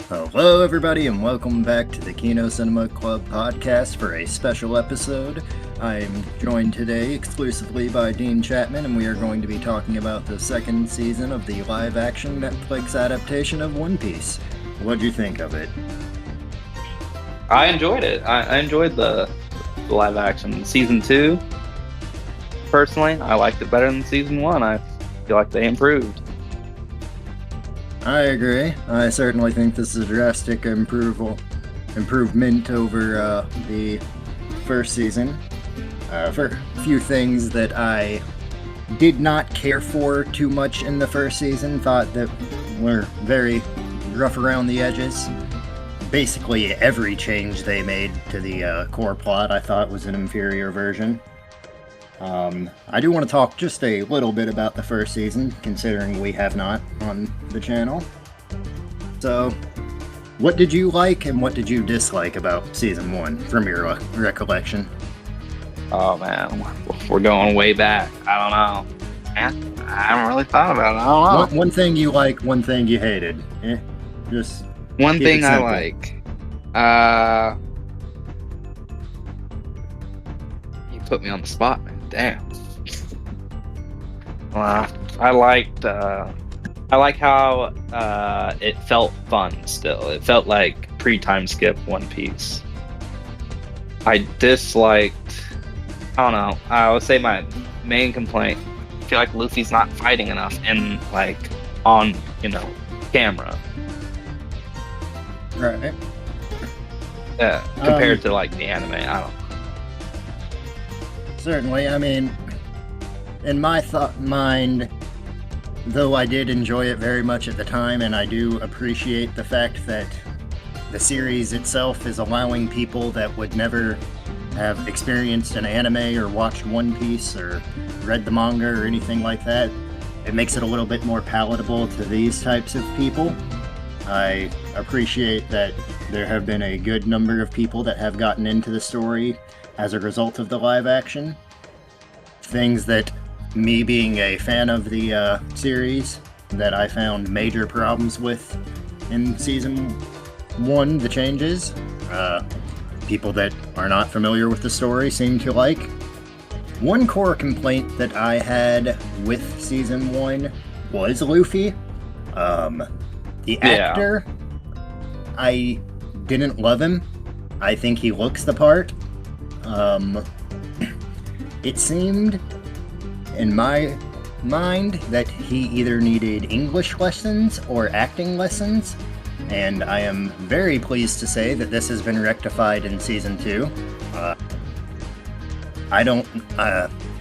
Hello, everybody, and welcome back to the Kino Cinema Club podcast for a special episode. I am joined today exclusively by Dean Chapman, and we are going to be talking about the second season of the live-action Netflix adaptation of One Piece. What'd you think of it? I enjoyed it. I enjoyed the live action. Season 2, personally, I liked it better than Season 1. I feel like they improved. I agree. I certainly think this is a drastic improvement over the first season. For a few things that I did not care for too much in the first season, thought that were very rough around the edges. Basically, every change they made to the core plot I thought was an inferior version. I do want to talk just a little bit about the first season, considering we have not on the channel. So, what did you like and what did you dislike about Season 1 from your recollection? Oh man, we're going way back. I don't know. Man, I haven't really thought about it. I don't know. One thing you like, one thing you hated. Just One keep thing it I simple. like. You put me on the spot, man. Damn. Well, I like how it felt fun still. It felt like pre-time skip One Piece. I disliked, I don't know, I would say my main complaint, I feel like Luffy's not fighting enough and like on, camera. Right. Compared to like the anime. I don't know. Certainly, I mean, in my mind, though I did enjoy it very much at the time, and I do appreciate the fact that the series itself is allowing people that would never have experienced an anime or watched One Piece or read the manga or anything like that. It makes it a little bit more palatable to these types of people. I appreciate that there have been a good number of people that have gotten into the story as a result of the live action. Things that, me being a fan of the series, that I found major problems with in Season 1, the changes. People that are not familiar with the story seem to like. One core complaint that I had with Season 1 was Luffy. The actor, I didn't love him. I think he looks the part. It seemed, in my mind, that he either needed English lessons or acting lessons, and I am very pleased to say that this has been rectified in Season 2.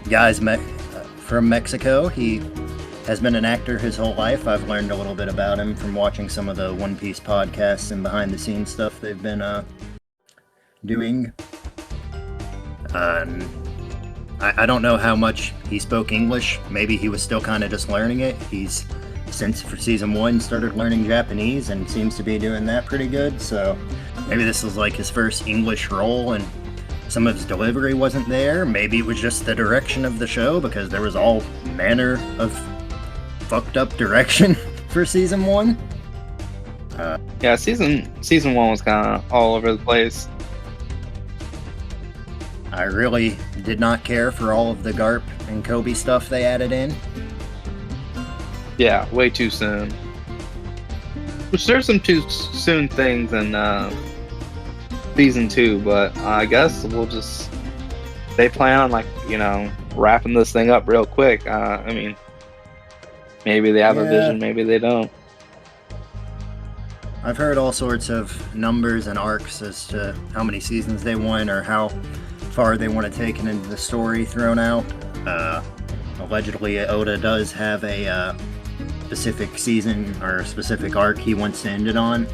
Guys from Mexico, he has been an actor his whole life. I've learned a little bit about him from watching some of the One Piece podcasts and behind-the-scenes stuff they've been doing. I don't know how much he spoke English. Maybe he was still kind of just learning it. He's, since for Season 1, started learning Japanese and seems to be doing that pretty good. So maybe this was like his first English role and some of his delivery wasn't there. Maybe it was just the direction of the show, because there was all manner of fucked up direction for Season 1. Yeah, season 1 was kind of all over the place. I really did not care for all of the Garp and Kobe stuff they added in. Yeah, way too soon. Which there's some too soon things in Season 2, but I guess they plan on wrapping this thing up real quick. I mean, maybe they have a vision, maybe they don't. I've heard all sorts of numbers and arcs as to how many seasons they want or how far they want to take it into the story thrown out. Allegedly, Oda does have a specific season or a specific arc he wants to end it on.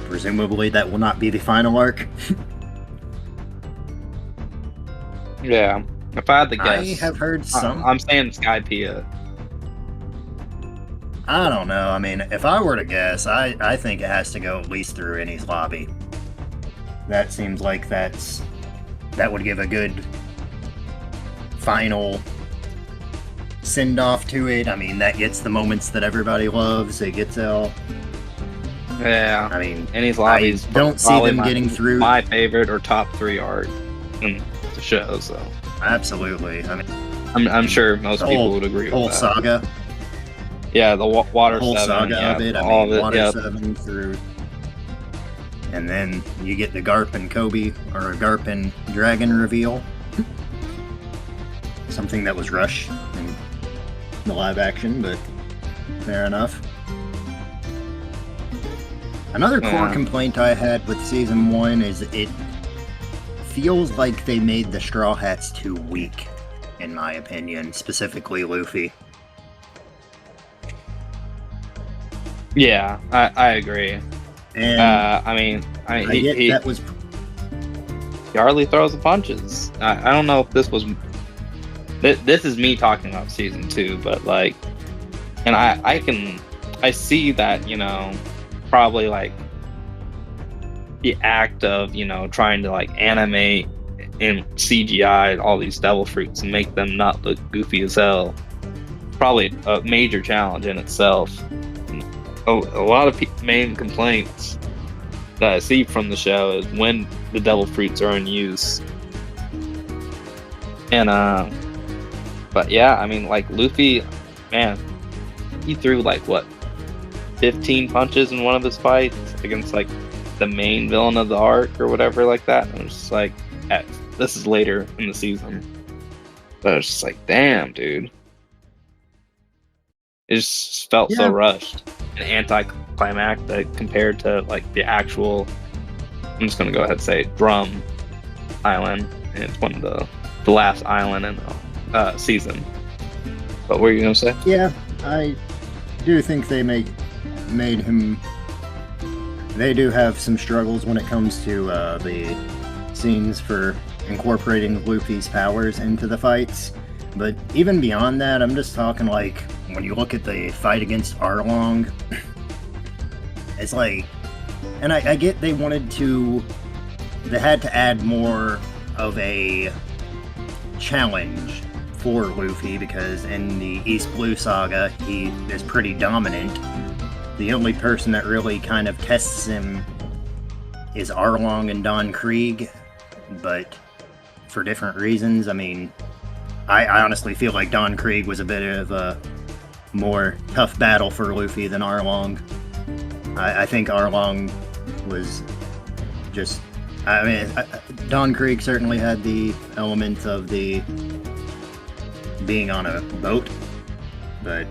Presumably, that will not be the final arc. Yeah, if I had to guess, I have heard some. I'm saying Skypiea. I don't know. I mean, if I were to guess, I think it has to go at least through Eni's lobby. That seems like that would give a good final send off to it. I mean, that gets the moments that everybody loves. It gets all Yeah. I mean, Enies Lobby's I don't see probably them getting through. my favorite or top 3 art in the show. So Absolutely. I mean, I'm sure most the people would agree whole with that. saga, Yeah, the Water the whole 7, saga yeah, of it. I all mean, of it. Water Yeah, 7 through, and then you get the Garp and Kobe or a Garp and Dragon reveal. Something that was rushed in the live action, but fair enough. Another core complaint I had with season 1 is it feels like they made the Straw Hats too weak, in my opinion, specifically Luffy. Yeah, I agree. And I mean, he that was hardly throws the punches. I don't know if this was. This is me talking about season 2, but like, and I see that, you know, probably like the act of, you know, trying to like animate and CGI all these devil fruits and make them not look goofy as hell, probably a major challenge in itself. A lot of main complaints that I see from the show is when the devil fruits are in use. And but yeah, I mean, like Luffy, man, he threw like what 15 punches in one of his fights against like the main villain of the arc or whatever like that. And it was just like, this is later in the season, but it was just like, damn, dude, it just felt so rushed and anticlimactic compared to like the actual. I'm just gonna go ahead and say Drum Island, and it's one of the last island in the season. What were you gonna say? Yeah, I do think they made him. They do have some struggles when it comes to the scenes for incorporating Luffy's powers into the fights. But even beyond that, I'm just talking like when you look at the fight against Arlong, it's like, and I get they had to add more of a challenge for Luffy because in the East Blue Saga, he is pretty dominant. The only person that really kind of tests him is Arlong and Don Krieg, but for different reasons. I mean, I honestly feel like Don Krieg was a bit of a more tough battle for Luffy than Arlong. I think Arlong was just... I mean, Don Krieg certainly had the element of the being on a boat, but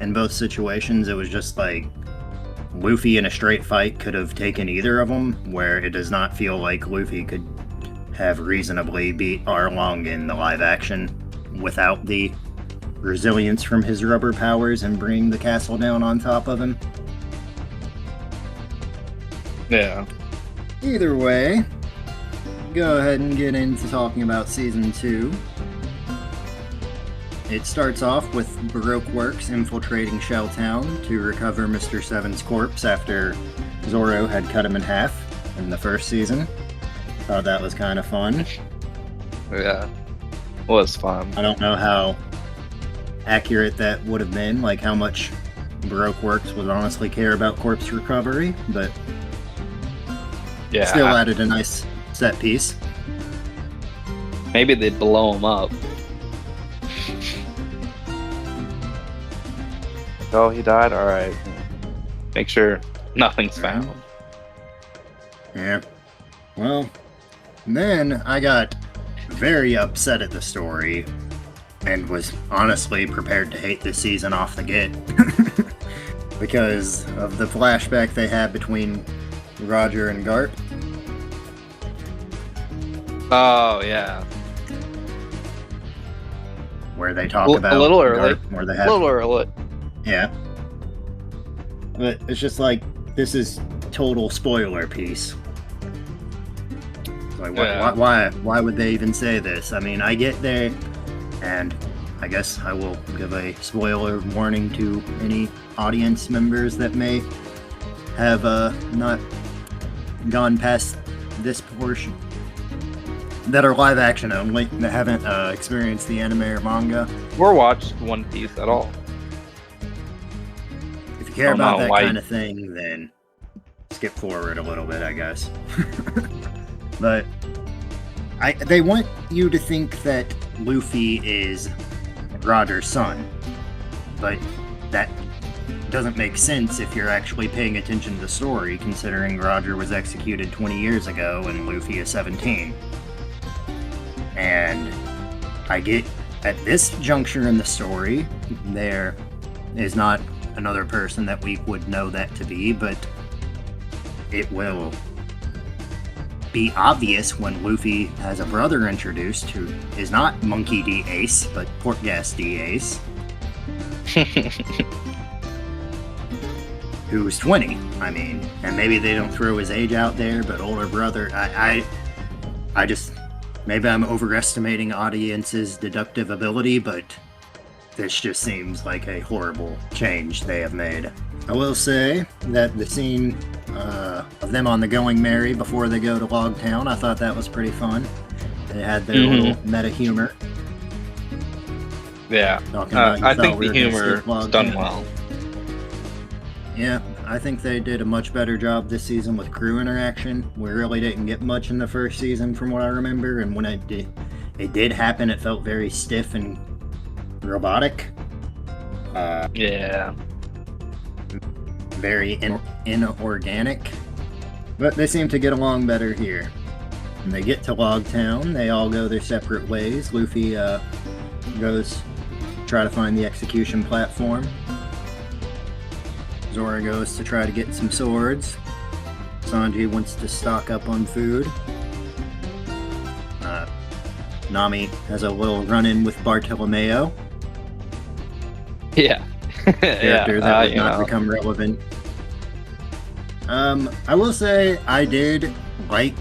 in both situations, it was just like Luffy in a straight fight could have taken either of them, where it does not feel like Luffy could have reasonably beat Arlong in the live action without the resilience from his rubber powers and bringing the castle down on top of him. Yeah. Either way, go ahead and get into talking about Season 2. It starts off with Baroque Works infiltrating Shell Town to recover Mr. Seven's corpse after Zoro had cut him in half in the first season. Thought that was kind of fun. Yeah, was fun. I don't know how accurate that would have been, like how much Baroque Works would honestly care about corpse recovery, but yeah, still added a nice set piece. Maybe they'd blow him up. Oh, he died? Alright. Make sure nothing's found. Yeah. Well, then I got very upset at the story and was honestly prepared to hate this season off the get because of the flashback they had between Roger and Garp. Oh, yeah. Where they talk about a little early. Garp, where they have, a little early. Yeah. But it's just like, this is total spoiler piece. Like, why would they even say this? I mean, I get there, and I guess I will give a spoiler warning to any audience members that may have not gone past this portion, that are live action only, that haven't experienced the anime or manga. Or watched One Piece at all. If you care I don't about know that why. kind of thing, then skip forward a little bit, I guess. But they want you to think that Luffy is Roger's son, but that doesn't make sense if you're actually paying attention to the story, considering Roger was executed 20 years ago and Luffy is 17. And I get, at this juncture in the story, there is not another person that we would know that to be, but it will be obvious when Luffy has a brother introduced who is not Monkey D. Ace, but Portgas D. Ace. Who's 20, I mean. And maybe they don't throw his age out there, but older brother, I just, maybe I'm overestimating audiences' deductive ability, but this just seems like a horrible change they have made. I will say that the scene of them on the Going Merry before they go to Log Town, I thought that was pretty fun. They had their little meta humor. Yeah, I think the humor is done well. Yeah, I think they did a much better job this season with crew interaction. We really didn't get much in the first season from what I remember, and when it did happen, it felt very stiff and robotic. Yeah. Very inorganic. But they seem to get along better here. When they get to Log Town, they all go their separate ways. Luffy goes to try to find the execution platform. Zoro goes to try to get some swords. Sanji wants to stock up on food. Nami has a little run-in with Bartolomeo. Yeah. Character that would not become relevant. I will say I did like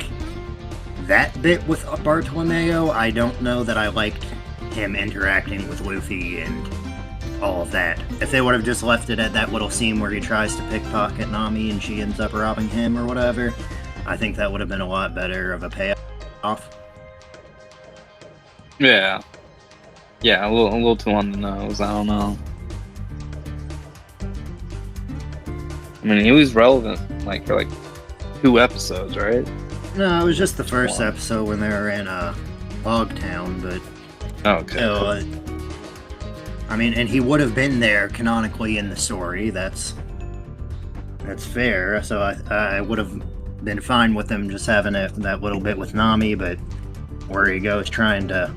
that bit with Bartolomeo. I don't know that I liked him interacting with Luffy and all of that. If they would have just left it at that little scene where he tries to pickpocket Nami and she ends up robbing him or whatever, I think that would have been a lot better of a payoff. Yeah. Yeah, a little too on the nose. I don't know. I mean, he was relevant for like 2 episodes, right? No, it was just the first episode when they were in Log Town, but okay. I mean, and he would have been there canonically in the story. That's fair. So I would have been fine with them just having that little bit with Nami, but where he goes trying to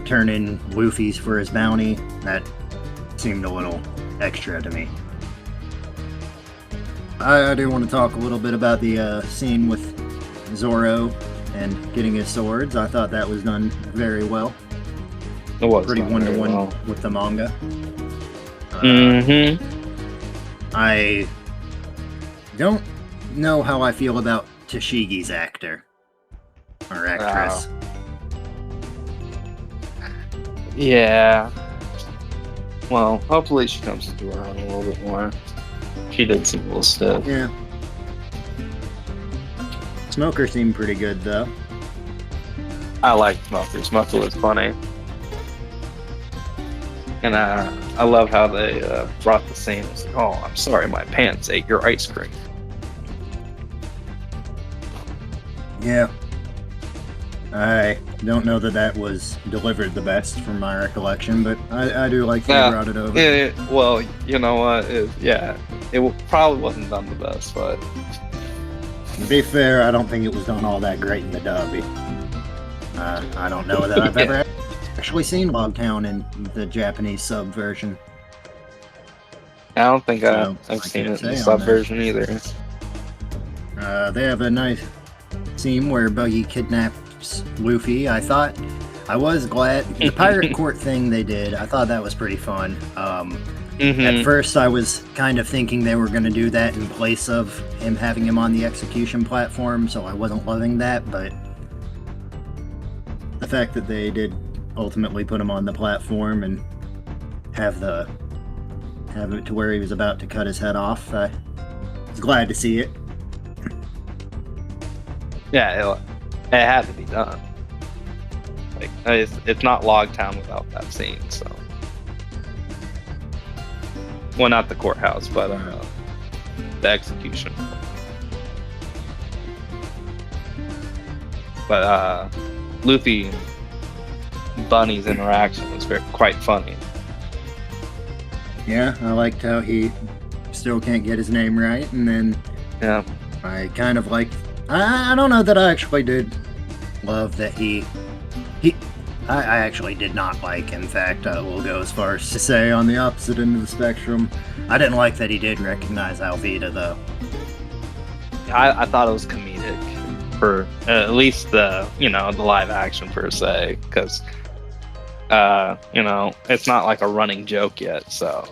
turn in Luffy's for his bounty, that seemed a little extra to me. I do want to talk a little bit about the scene with Zoro and getting his swords. I thought that was done very well. It was pretty one-to-one with the manga. I don't know how I feel about Tashigi's actor or actress. Yeah. Well, hopefully she comes into her own a little bit more. She did some cool stuff. Yeah. Smoker seemed pretty good though. I liked Smoker. Smoker was funny. And I love how they brought the scene. It's like, oh, I'm sorry, my pants ate your ice cream. Yeah. I don't know that was delivered the best from my recollection, but I do like that they brought it over. Yeah, well, you know what? It probably wasn't done the best, but... To be fair, I don't think it was done all that great in the dub. I don't know that I've ever actually seen Log Town in the Japanese sub version. I don't think I've seen it in the sub version either. They have a nice scene where Buggy kidnaps Luffy. I was glad the pirate court thing they did. I thought that was pretty fun. At first, I was kind of thinking they were going to do that in place of having him on the execution platform, so I wasn't loving that. But the fact that they did ultimately put him on the platform and have it to where he was about to cut his head off, I was glad to see it. Yeah, it had to be done. Like, it's not Log Town without that scene, so. Well, not the courthouse, but the execution. But Luffy and Bunny's interaction was quite funny. Yeah, I liked how he still can't get his name right, and then Yeah. I kind of liked. I don't know that I actually did love that he. I actually did not like. In fact, I will go as far as to say on the opposite end of the spectrum. I didn't like that he did recognize Alvida, though. I thought it was comedic for at least the the live action per se, because it's not like a running joke yet. So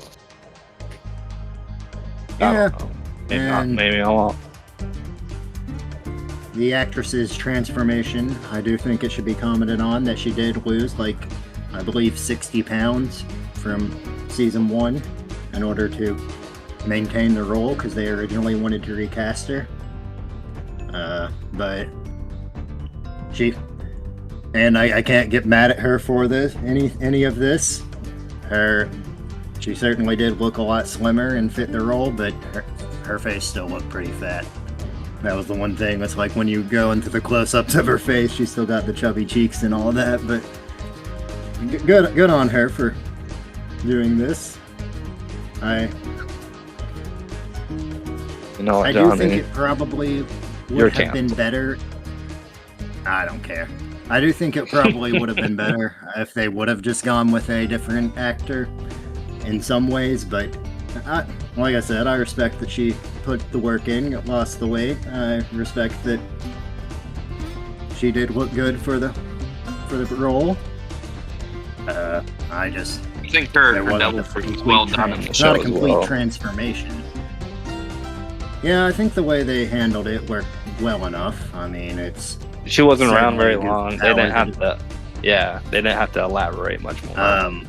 I don't know. Maybe not. Maybe I won't. The actress's transformation, I do think it should be commented on that she did lose, like, I believe 60 pounds from season 1 in order to maintain the role, because they originally wanted to recast her. But she, and I can't get mad at her for this, any of this. She certainly did look a lot slimmer and fit the role, but her face still looked pretty fat. That was the one thing. That's like when you go into the close-ups of her face, she still got the chubby cheeks and all that. But good on her for doing this. I do think it probably would have been better. I don't care. I do think it probably would have been better if they would have just gone with a different actor in some ways, but like I said, I respect that she put the work in, lost the weight. I respect that she did look good for the role. I think her double was well done in the show. Not a complete transformation. Yeah, I think the way they handled it worked well enough. I mean, she wasn't around very long. They didn't have to. Yeah, they didn't have to elaborate much more.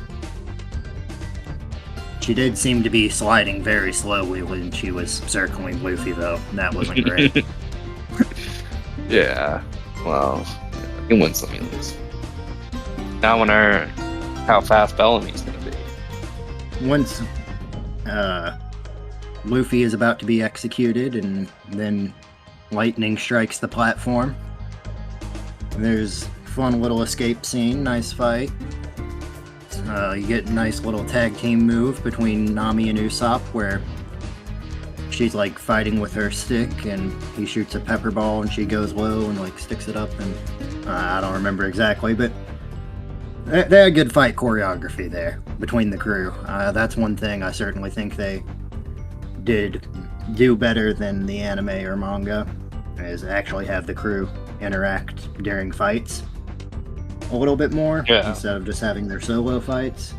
She did seem to be sliding very slowly when she was circling Luffy, though. That wasn't great. Yeah, well, he wins some lose. Now I wonder how fast Bellamy's going to be. Once Luffy is about to be executed, and then lightning strikes the platform. There's a fun little escape scene, nice fight. You get a nice little tag team move between Nami and Usopp, where she's like fighting with her stick, and he shoots a pepper ball, and she goes low and like sticks it up, and I don't remember exactly, but they had good fight choreography there between the crew. That's one thing I certainly think they did do better than the anime or manga, is actually have the crew interact during fights a little bit more, instead of just having their solo fights.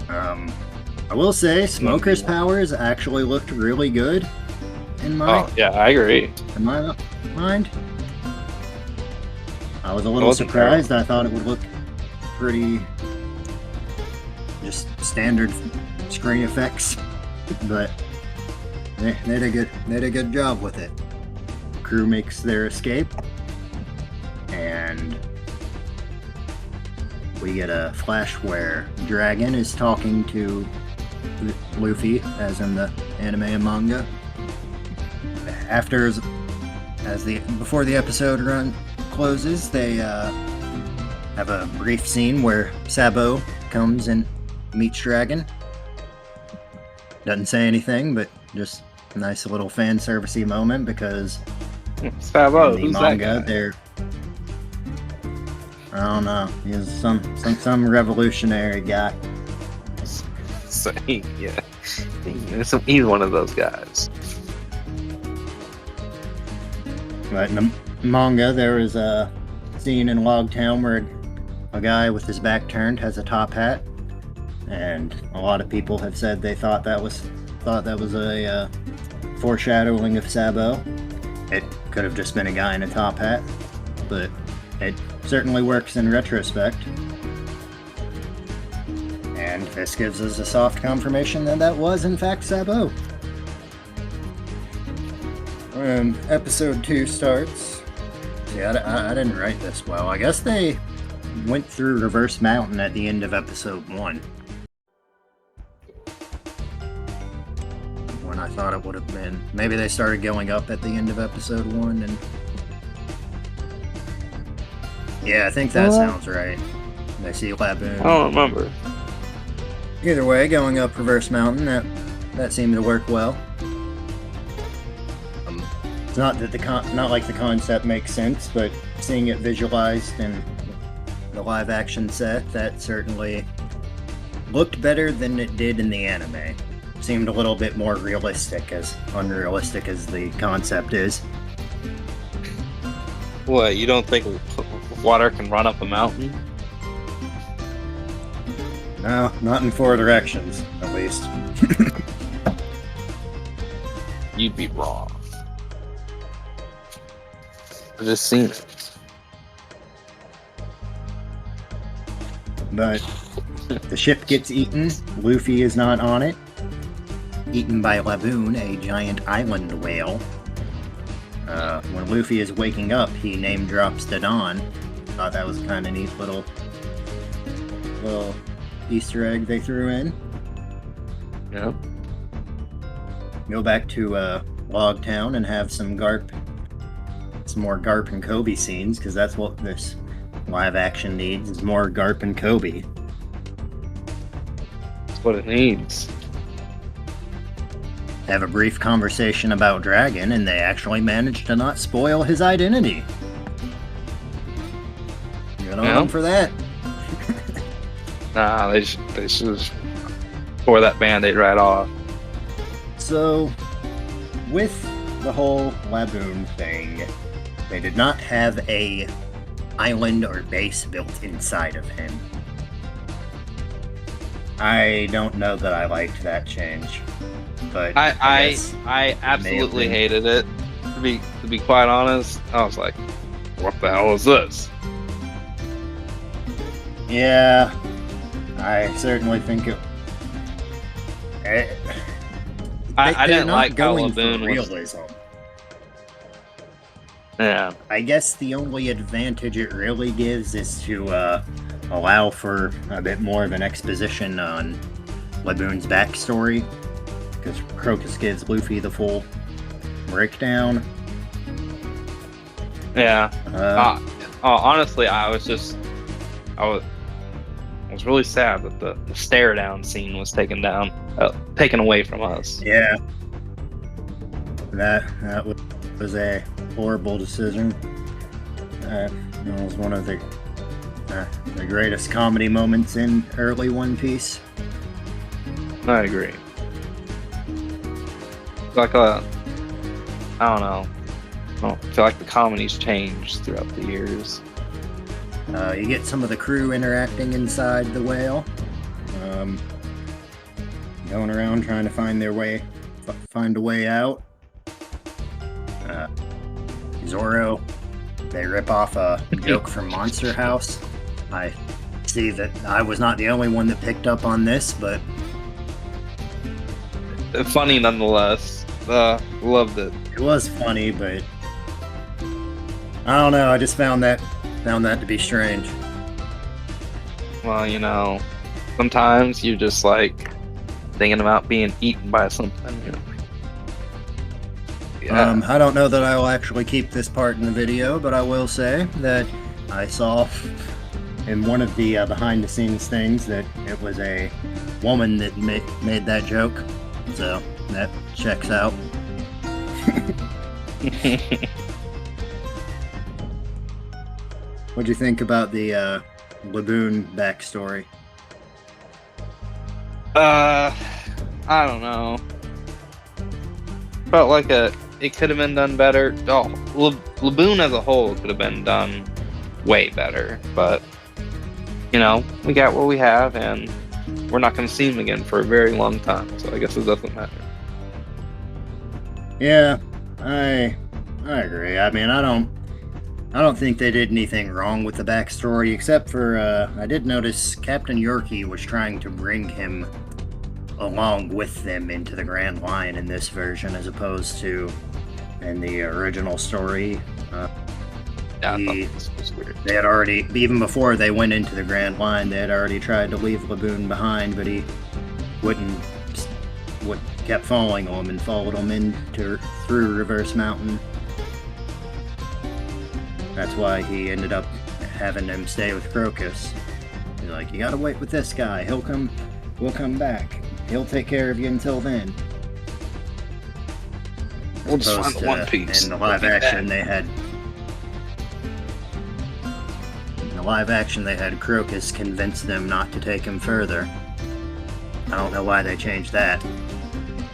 I will say Smoker's powers actually looked really good in my I agree. In my mind. I was a little surprised. I thought it would look pretty just standard screen effects, but they did a good job with it. Crew makes their escape, and we get a flash where Dragon is talking to Luffy, as in the anime and manga. Before the episode closes, they have a brief scene where Sabo comes and meets Dragon. Doesn't say anything, but just a nice little fan servicey moment, because Sabo, in the manga, they're, I don't know, he's some revolutionary guy. So, yeah, he's one of those guys. But in the manga, there is a scene in Log Town where a guy with his back turned has a top hat, and a lot of people have said they thought that was a foreshadowing of Sabo. It could have just been a guy in a top hat, but it certainly works in retrospect. And this gives us a soft confirmation that was in fact Sabo. When episode 2 starts, see, I didn't write this well. I guess they went through Reverse Mountain at the end of episode 1. thought it would have been. Maybe they started going up at the end of episode 1, and yeah, I think that sounds right. They see Laboon. I don't remember. Either way, going up Reverse Mountain, that seemed to work well. It's not that not like the concept makes sense, but seeing it visualized in the live action set, that certainly looked better than it did in the anime. Seemed a little bit more realistic, as unrealistic as the concept is. What, you don't think water can run up a mountain? No, not in 4 directions, at least. You'd be wrong. I've just seen it. But the ship gets eaten. Luffy is not on it. Eaten by Laboon, a giant island whale. When Luffy is waking up, he name drops Dadan. Thought that was a kind of neat little Easter egg they threw in. Yeah. Go back to Log Town and have some more Garp and Kobe scenes, because that's what this live action needs, is more Garp and Kobe. That's what it needs. Have a brief conversation about Dragon, and they actually managed to not spoil his identity. Good on them for that. Nah, they should just tore that band-aid right off. So, with the whole Laboon thing, they did not have a island or base built inside of him. I don't know that I liked that change, but I absolutely hated it. To be quite honest, I was like, "What the hell is this?" Yeah, I certainly think I didn't like how going Laboon for was. realism. Yeah, I guess the only advantage it really gives is to allow for a bit more of an exposition on Laboon's backstory, because Crocus gives Luffy the full breakdown. yeah. Honestly, I was really sad that the stare down scene was taken away from us. Yeah, that was a horrible decision. It was one of the greatest comedy moments in early One Piece. I agree. Like I don't know. I feel like the comedy's changed throughout the years. You get some of the crew interacting inside the whale, going around trying to find a way out. Zoro, they rip off a joke from Monster House. I see that I was not the only one that picked up on this, but Funny nonetheless. Loved it. it was funny, but I don't know, I just found that to be strange. Well, sometimes you're just like thinking about being eaten by something. Yeah. I don't know that I will actually keep this part in the video, but I will say that I saw in one of the behind-the-scenes things that it was a woman that made that joke, so that checks out. What'd you think about the Laboon backstory? I don't know. Felt like it could have been done better. Oh, Laboon as a whole could have been done way better, but we got what we have, and we're not going to see him again for a very long time. So I guess it doesn't matter. Yeah, I agree. I mean, I don't think they did anything wrong with the backstory, except for I did notice Captain Yorkie was trying to bring him along with them into the Grand Line in this version, as opposed to in the original story. Yeah, I thought this was weird. They had already, even before they went into the Grand Line, they had already tried to leave Laboon behind, but he kept following him and followed him through Reverse Mountain. That's why he ended up having him stay with Crocus. He's like, you gotta wait with this guy. We'll come back. He'll take care of you until then. We'll just find the One Piece. In the live action, they had. In the live action, they had Crocus convince them not to take him further. I don't know why they changed that.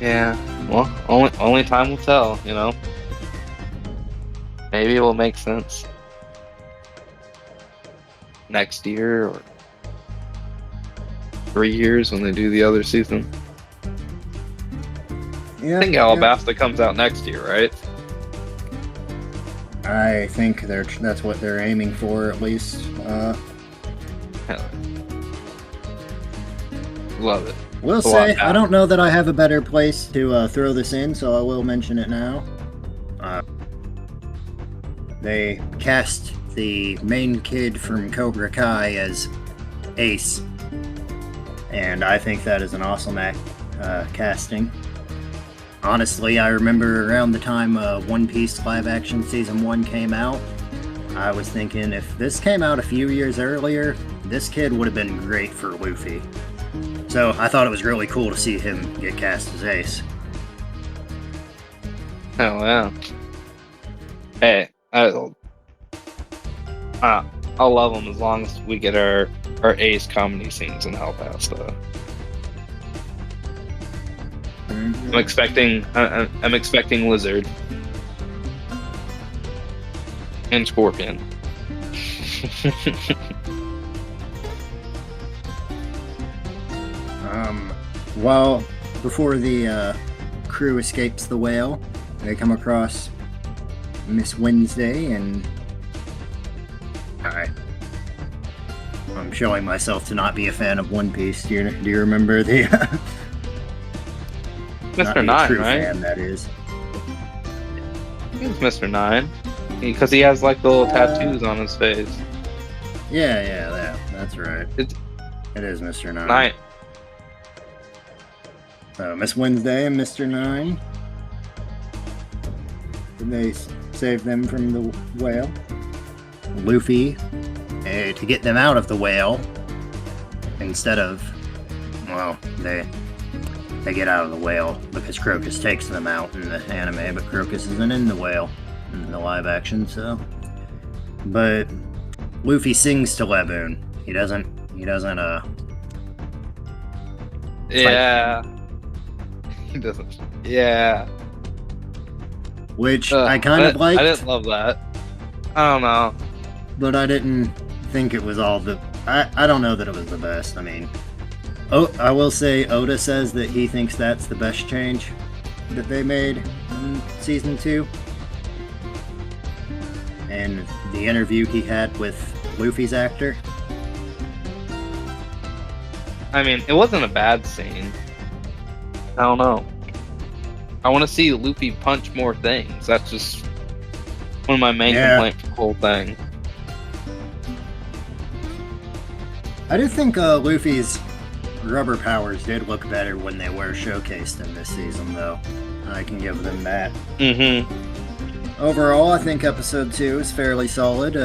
Yeah, well, only time will tell, you know. Maybe it will make sense next year or 3 years when they do the other season. Yeah, I think Alabasta comes out next year, right? I think that's what they're aiming for, at least. Love it. Will say, I don't know that I have a better place to throw this in, so I will mention it now. They cast the main kid from Cobra Kai as Ace, and I think that is an awesome casting. Honestly, I remember around the time One Piece live action season 1 came out, I was thinking if this came out a few years earlier, this kid would have been great for Luffy. So I thought it was really cool to see him get cast as Ace. Oh yeah. Hey, I'll love him as long as we get our Ace comedy scenes in Alabasta. I'm expecting Lizard and Scorpion. Well, before the crew escapes the whale, they come across Miss Wednesday, and I'm showing myself to not be a fan of One Piece. Do you remember the Mr. Nine, right? Fan, that is. He's Mr. Nine because he has like the little tattoos on his face. Yeah, that's right. It is Mr. Nine. So Miss Wednesday and Mr. Nine. Did they save them from the whale? Luffy, to get them out of the whale, instead of, well, they get out of the whale because Crocus takes them out in the anime, but Crocus isn't in the whale in the live action, so. But Luffy sings to Laboon. He doesn't, yeah. He doesn't. Yeah. Which I kind of liked. I didn't love that. I don't know. But I didn't think it was all the... I don't know that it was the best. I mean... I will say Oda says that he thinks that's the best change that they made in Season 2. And the interview he had with Luffy's actor. I mean, it wasn't a bad scene. I don't know. I want to see Luffy punch more things. That's just one of my main complaints with the whole thing. I do think Luffy's rubber powers did look better when they were showcased in this season, though. I can give them that. Mm-hmm. Overall, I think Episode 2 is fairly solid,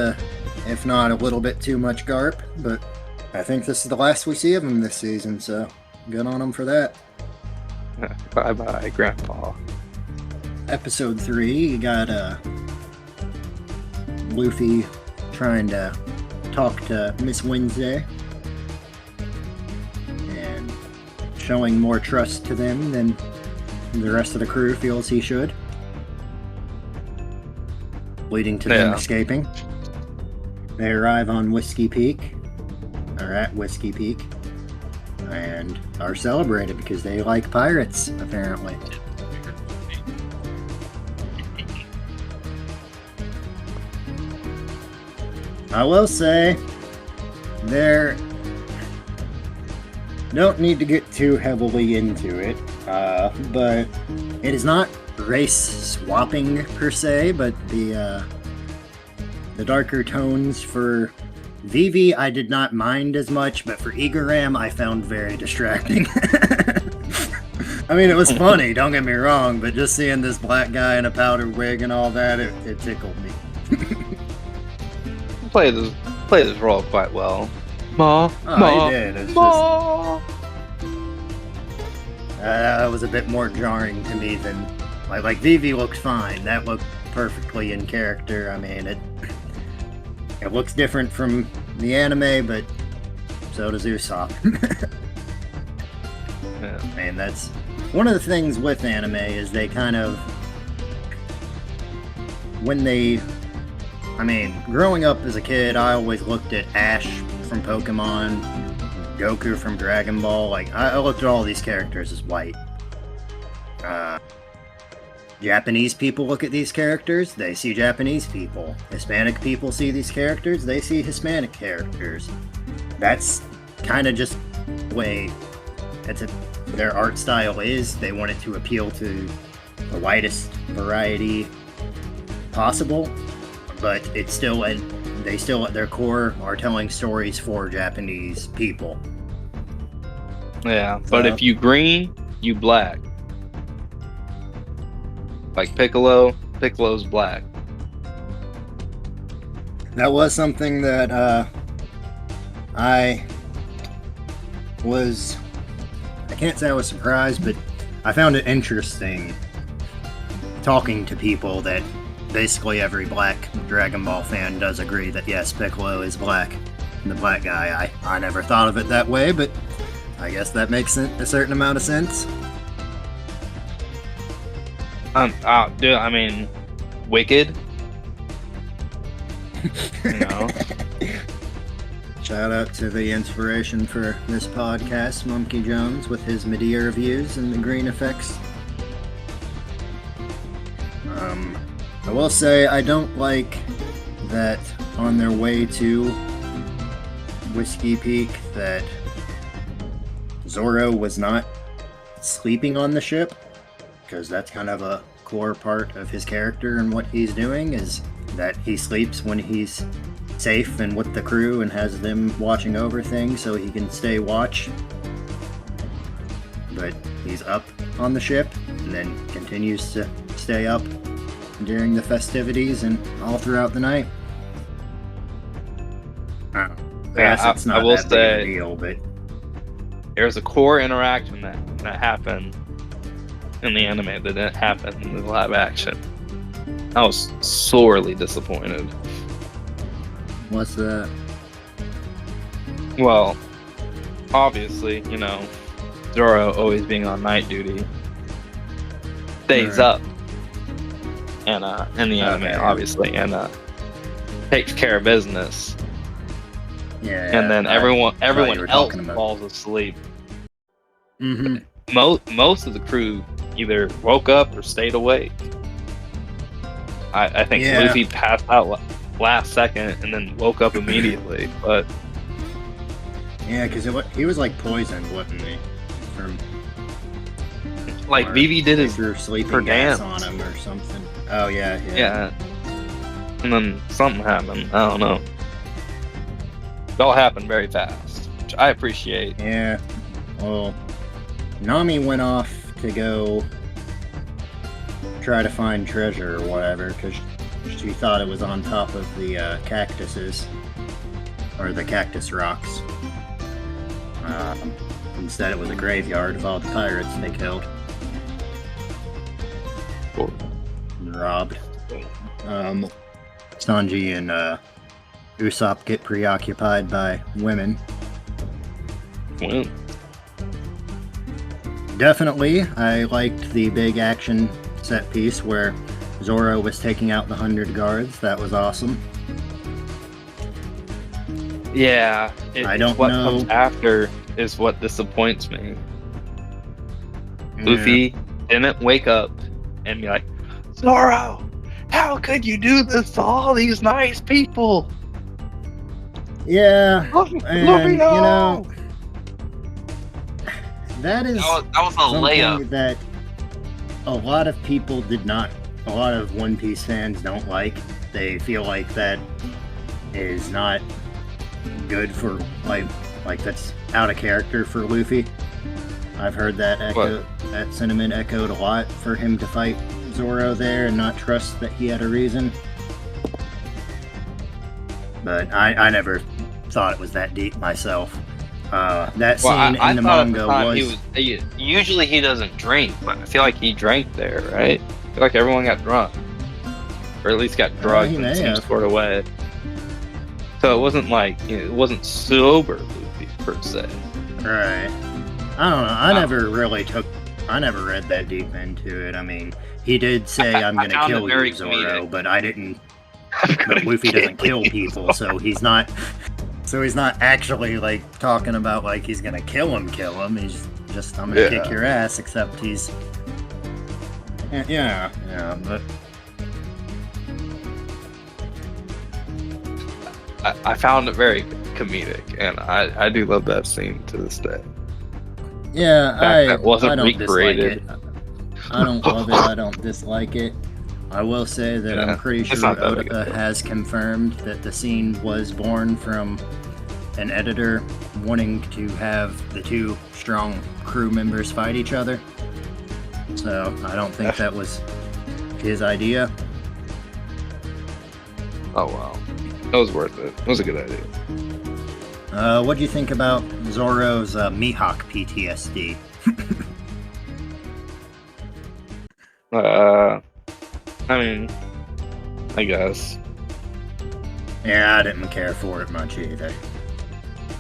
if not a little bit too much Garp, but I think this is the last we see of him this season, so good on him for that. Bye-bye, Grandpa. Episode 3, you got Luffy trying to talk to Miss Wednesday and showing more trust to them than the rest of the crew feels he should, leading to them escaping. They arrive on Whiskey Peak, or at Whiskey Peak, and are celebrated because they like pirates, apparently. I will say, there don't need to get too heavily into it, but it is not race swapping per se, but the darker tones for Vivi I did not mind as much, but for Igaram I found very distracting. I mean, it was funny, don't get me wrong, but just seeing this black guy in a powdered wig and all that, it tickled me. Play this role quite well. Ma, Oh, ma, he did. It's just, ma. that was a bit more jarring to me than like Vivi looked fine. That looked perfectly in character. I mean, it looks different from the anime, but so does Usopp. Yeah. I mean, that's one of the things with anime is they kind of I mean, growing up as a kid, I always looked at Ash from Pokemon, Goku from Dragon Ball. Like, I looked at all these characters as white. Japanese people look at these characters, they see Japanese people. Hispanic people see these characters, they see Hispanic characters. That's kind of just the way their art style is. They want it to appeal to the widest variety possible, but it's still, they still at their core are telling stories for Japanese people. Yeah, but if you green, you black. Like Piccolo's black. That was something that I can't say I was surprised, but I found it interesting talking to people that basically every black Dragon Ball fan does agree that yes, Piccolo is black. The black guy. I never thought of it that way, but I guess that makes a certain amount of sense. Dude, I mean, Wicked. You know. Shout out to the inspiration for this podcast, Monkey Jones, with his Medea reviews and the green effects. I will say I don't like that on their way to Whiskey Peak that Zoro was not sleeping on the ship, because that's kind of a core part of his character and what he's doing is that he sleeps when he's safe and with the crew and has them watching over things so he can stay watch. But he's up on the ship and then continues to stay up during the festivities and all throughout the night. I guess it's not that big of a deal, but there's a core interaction that happened in the anime that didn't happen in the live action. I was sorely disappointed. What's that? Well, obviously, you know, Zoro always being on night duty stays up and in the anime, obviously, and takes care of business. Yeah. And then everyone else falls asleep. Mm-hmm. Most of the crew either woke up or stayed awake. I think Luffy passed out last second and then woke up immediately. But yeah, because he was like poisoned, wasn't he? From like Vivi did his sleeping gas on him or something. Oh yeah. And then something happened. I don't know. It all happened very fast, which I appreciate. Yeah. Well, Nami went off to go try to find treasure or whatever because she thought it was on top of the cactuses or the cactus rocks. Instead, it was a graveyard of all the pirates they killed. Cool. And robbed. Sanji and Usopp get preoccupied by women. Well. Definitely, I liked the big action set piece where Zoro was taking out the 100 guards. That was awesome. Yeah, I don't what know. comes after is what disappoints me. Luffy didn't wake up and be like, Zoro, how could you do this to all these nice people? Yeah, Luffy, and you no! know, that is that was a layup. that a lot of people a lot of One Piece fans don't like. They feel like that is not good for, like that's out of character for Luffy. I've heard that that sentiment echoed a lot for him to fight Zoro there and not trust that he had a reason. But I never thought it was that deep myself. That scene in the manga was... Usually he doesn't drink, but I feel like he drank there, right? I feel like everyone got drunk. Or at least got drugged in some sort of way. So it wasn't like, it wasn't sober Luffy, per se. Right. I don't know. I never read that deep into it. I mean, he did say, I'm going to kill you, Zoro, comedic. But I didn't... But Luffy doesn't kill people, so he's not... So he's not actually, like, talking about, like, he's gonna kill him. He's just, I'm gonna kick your ass, except he's... Yeah, but... I found it very comedic, and I do love that scene to this day. Yeah, I don't recreated. Dislike it. I don't love it, I don't dislike it. I will say that I'm pretty sure Oda has confirmed that the scene was born from an editor wanting to have the two strong crew members fight each other. So I don't think that was his idea. Oh wow. That was worth it. It was a good idea. What do you think about Zoro's Mihawk PTSD? I mean, I guess. Yeah, I didn't care for it much either.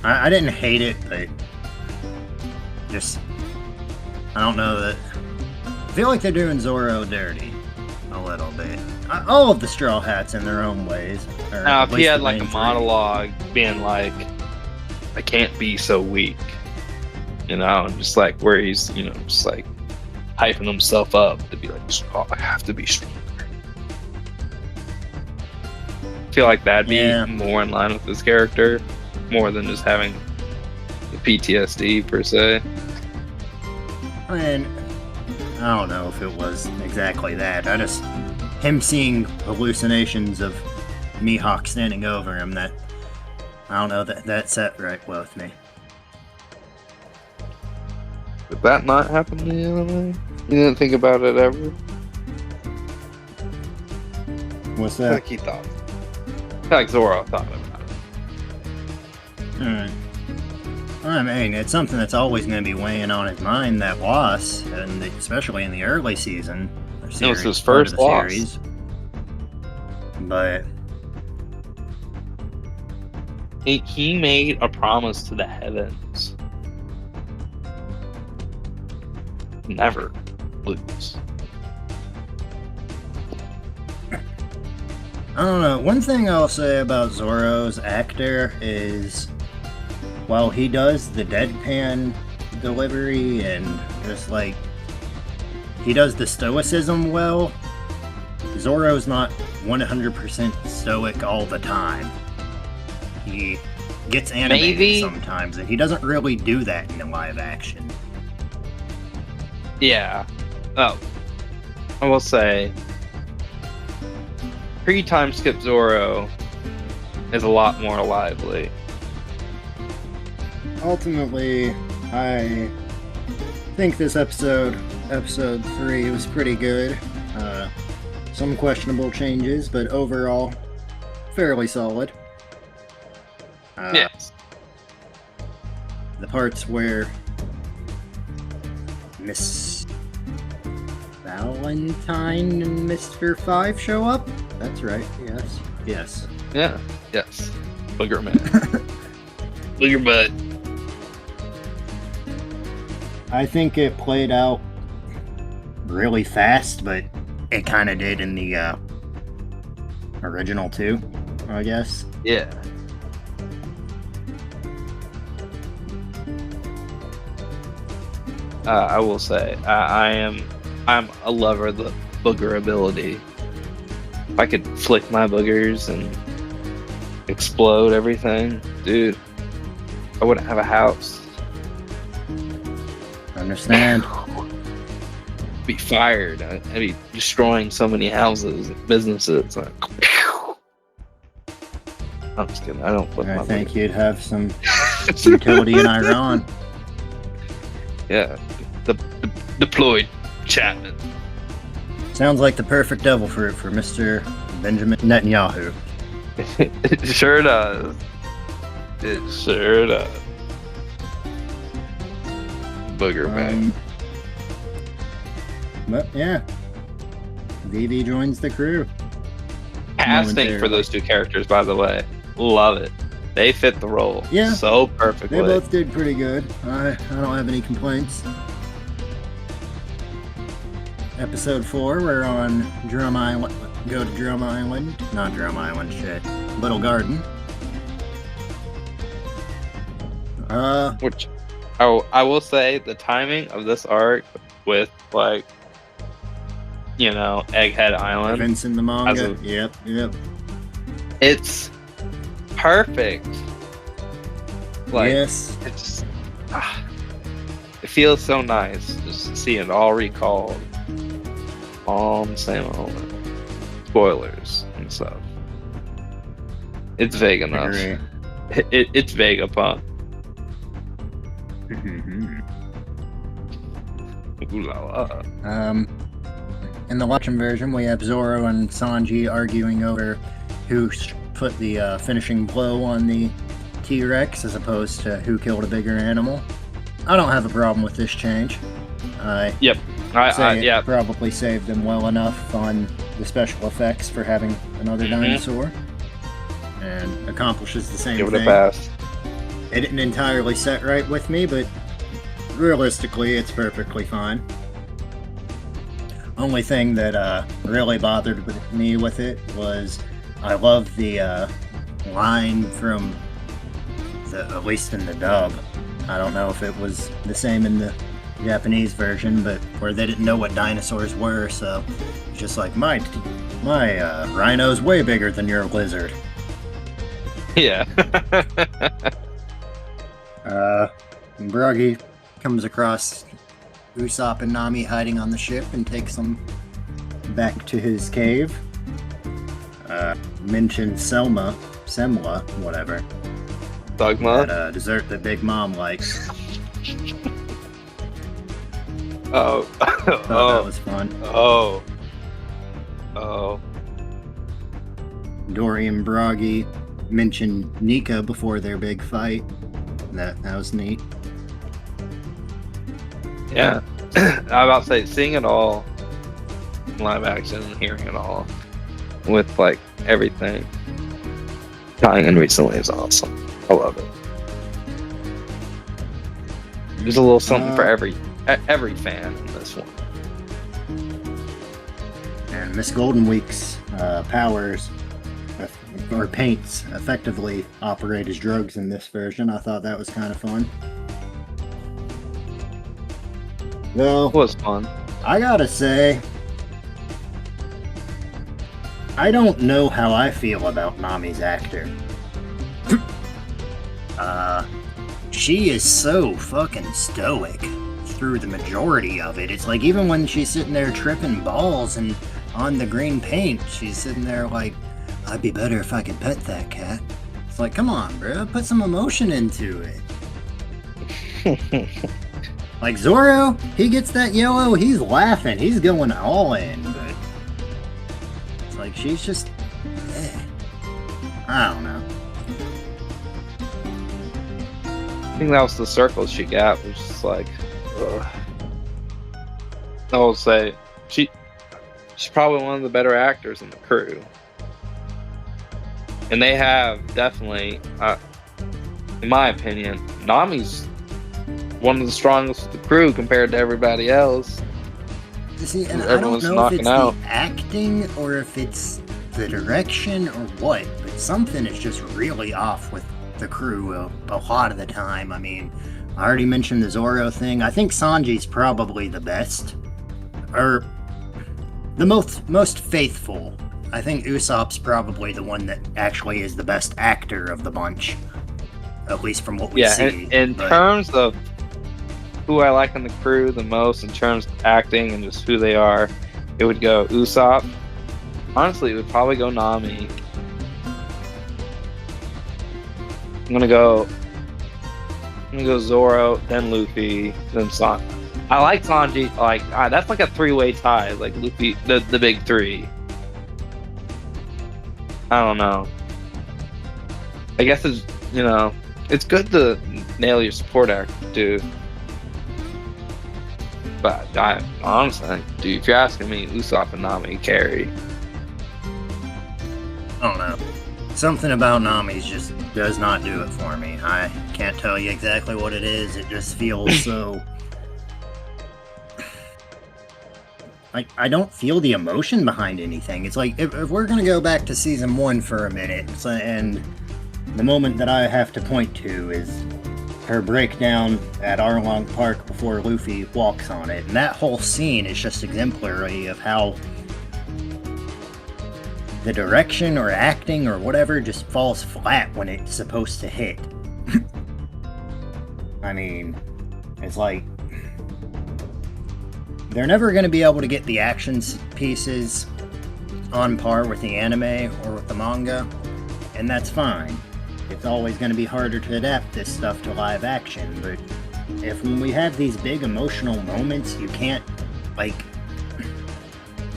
I didn't hate it, but just, I don't know that... I feel like they're doing Zoro dirty a little bit. All of the Straw Hats in their own ways. Now, if he had like a monologue being like, I can't be so weak, you know, and just like where he's, you know, just like hyping himself up to be like, oh, I have to be strong. I feel like that'd be more in line with his character, more than just having the PTSD per se. I mean, I don't know if it was exactly that. I just, him seeing hallucinations of Mihawk standing over him, that, I don't know, that set right with me. Did that not happen the other way? You didn't think about it ever? What's that? I feel like he thought. I feel like Zoro thought about it. Alright. I mean, it's something that's always going to be weighing on his mind, that loss, and especially in the early season. It was his first loss. Series. But he made a promise to the heavens. Never lose. I don't know. One thing I'll say about Zoro's actor is, while he does the deadpan delivery and just like, he does the stoicism well, Zoro's not 100% stoic all the time. He gets animated sometimes, and he doesn't really do that in live action. Yeah. Oh. I will say, pre-time skip Zoro is a lot more lively. Ultimately, I think this episode 3, was pretty good. Some questionable changes, but overall, fairly solid. Yes. The parts where Miss Valentine and Mr. 5 show up? That's right, yes. Yes. Yeah, yes. Booger man. Booger butt. I think it played out really fast, but it kind of did in the original too, I guess. Yeah. I will say, I'm a lover of the booger ability. If I could flick my boogers and explode everything, dude, I wouldn't have a house. Understand. Be fired. I'd be destroying so many houses and businesses. Like, I'm just kidding. I don't flip my I think you'd have some utility in Iran. Yeah, the deployed Chapman. Sounds like the perfect devil fruit for Mr. Benjamin Netanyahu. It sure does. It sure does. Booger man. But yeah, Vivi joins the crew. Casting for those two characters, by the way, love it. They fit the role so perfectly. They both did pretty good. I don't have any complaints. Episode 4, we're on Drum Island. Go to Drum Island. Not Drum Island, shit. Little Garden. Which, I will say, the timing of this arc with, like, you know, Egghead Island. Events in the manga. Yep. It's perfect. Like, yes. It's it feels so nice just to see it all recalled all in the same moment. Spoilers and stuff. It's vague enough. It's Vegapunk. Ooh la la. In the Watchmen version, we have Zoro and Sanji arguing over who put the finishing blow on the T-Rex as opposed to who killed a bigger animal. I don't have a problem with this change. Yep. It probably saved them well enough on the special effects for having another dinosaur, and accomplishes the same thing. Give it a pass. It didn't entirely set right with me, but realistically, it's perfectly fine. Only thing that really bothered me with it was I love the line from at least in the dub. I don't know if it was the same in the Japanese version, but where they didn't know what dinosaurs were, so it's just like my rhino's way bigger than your lizard. Yeah. Bragi comes across Usopp and Nami hiding on the ship and takes them back to his cave. Mentions Semla, whatever. Dogma? That dessert that Big Mom likes. Oh. That was fun. Oh. Dory and Bragi mentioned Nika before their big fight. That was neat. Yeah. I was about to say, seeing it all in live action and hearing it all with, like, everything tying in recently is awesome. I love it. There's a little something for every fan in this one. And Miss Golden Week's powers or paints effectively operate as drugs in this version. I thought that was kind of fun. Well, It was fun. I gotta say, I don't know how I feel about Nami's actor. She is so fucking stoic through the majority of it. It's like even when she's sitting there tripping balls and on the green paint, she's sitting there like, I'd be better if I could pet that cat. It's like, come on, bro, put some emotion into it. Like Zoro, he gets that yellow, he's laughing, he's going all in, but it's like she's just, I don't know. I think that was the circle she got, which is like, ugh. I will say, she's probably one of the better actors in the crew. And they have definitely, in my opinion, Nami's one of the strongest of the crew compared to everybody else. See, and I don't know if it's the acting or if it's the direction or what, but something is just really off with the crew a lot of the time. I mean, I already mentioned the Zoro thing. I think Sanji's probably the best, or the most faithful. I think Usopp's probably the one that actually is the best actor of the bunch, at least from what we see. In terms of who I like in the crew the most, in terms of acting and just who they are, it would go Usopp. Honestly, it would probably go Nami. I'm gonna go I'm gonna go Zoro, then Luffy, then Sanji. I like Sanji. Like that's like a three-way tie. Like Luffy, the big three. I don't know. I guess it's good to nail your support actor, dude. But I honestly, dude, if you're asking me, Usopp and Nami carry. I don't know. Something about Nami's just does not do it for me. I can't tell you exactly what it is. It just feels so... I don't feel the emotion behind anything. It's like, if we're going to go back to Season 1 for a minute, and the moment that I have to point to is her breakdown at Arlong Park before Luffy walks on it. And that whole scene is just exemplary of how the direction or acting or whatever just falls flat when it's supposed to hit. I mean, it's like they're never going to be able to get the action pieces on par with the anime or with the manga, and that's fine. It's always going to be harder to adapt this stuff to live action, but when we have these big emotional moments, you can't, like,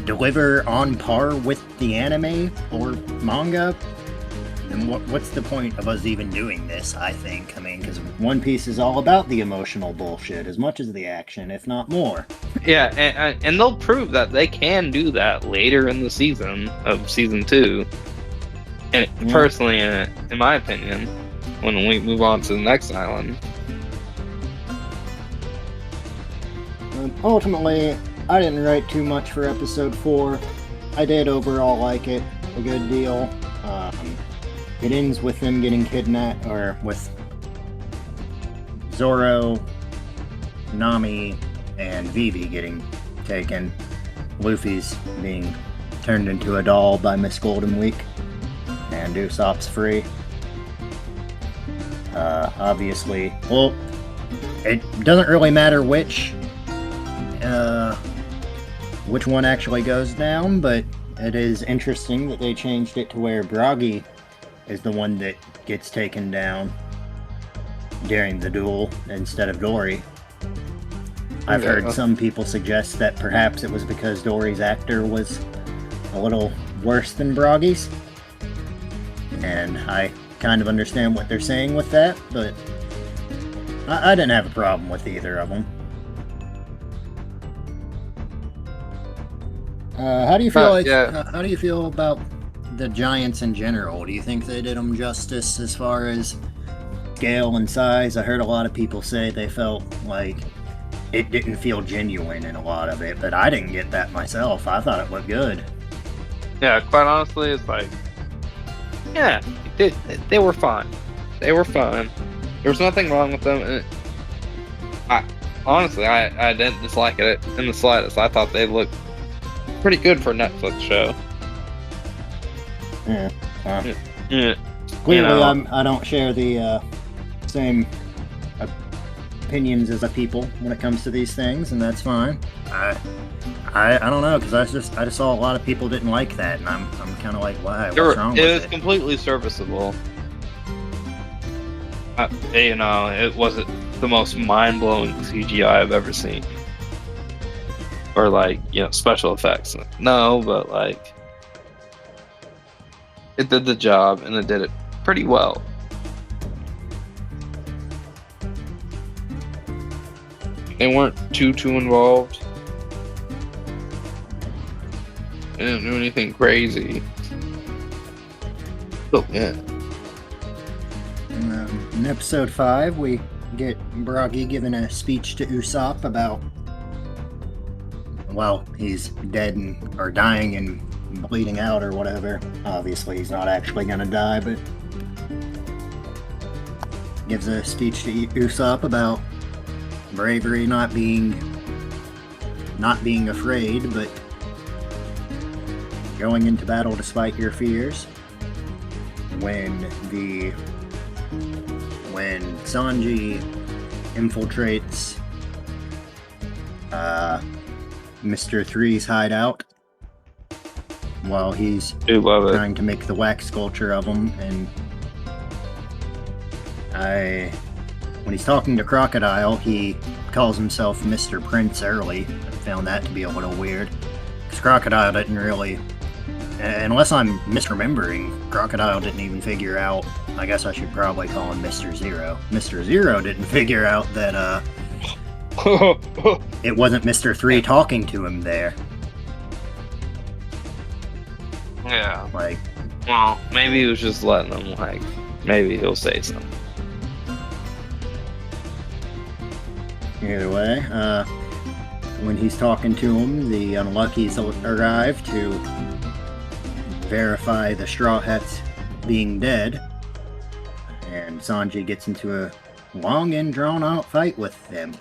deliver on par with the anime or manga, then what's the point of us even doing this, I think? I mean, because One Piece is all about the emotional bullshit as much as the action, if not more. Yeah, and they'll prove that they can do that later in the season of Season 2. And personally, in my opinion, when we move on to the next island. Ultimately, I didn't write too much for episode 4. I did overall like it a good deal. It ends with them getting kidnapped, or with Zoro, Nami, and Vivi getting taken. Luffy's being turned into a doll by Miss Golden Week, and Usopp's free. Obviously, well, it doesn't really matter which one actually goes down, but it is interesting that they changed it to where Bragi is the one that gets taken down during the duel instead of Dory. I've heard some people suggest that perhaps it was because Dory's actor was a little worse than Bragi's, and I kind of understand what they're saying with that, but I didn't have a problem with either of them. How do you feel how do you feel about the Giants in general? Do you think they did them justice as far as scale and size? I heard a lot of people say they felt like it didn't feel genuine in a lot of it, but I didn't get that myself. I thought it looked good. Yeah, quite honestly, it's like, yeah, they were fine. They were fine. There was nothing wrong with them. I didn't dislike it in the slightest. I thought they looked pretty good for a Netflix show. Yeah. Clearly, I don't share the same opinions as the people when it comes to these things, and that's fine. I don't know, because I just saw a lot of people didn't like that, and I'm kind of like, why? What's wrong with it? It was completely serviceable. It wasn't the most mind-blowing CGI I've ever seen, or like special effects. No, but like it did the job, and it did it pretty well. They weren't too involved. They didn't do anything crazy. Oh yeah. In episode 5, we get Bragi giving a speech to Usopp about, well, he's dead or dying and bleeding out or whatever. Obviously, he's not actually gonna die, but gives a speech to Usopp about bravery, not being afraid, but going into battle despite your fears. When Sanji infiltrates Mr. Three's hideout while he's trying to make the wax sculpture of him, and when he's talking to Crocodile, he calls himself Mr. Prince early. I found that to be a little weird. Because Crocodile didn't really... Unless I'm misremembering, Crocodile didn't even figure out... I guess I should probably call him Mr. Zero. Mr. Zero didn't figure out that, it wasn't Mr. 3 talking to him there. Yeah. Like... Well, maybe he was just letting him, like... Maybe he'll say something. Either way, when he's talking to him, the Unluckies arrive to verify the Straw Hats being dead, and Sanji gets into a long and drawn-out fight with them.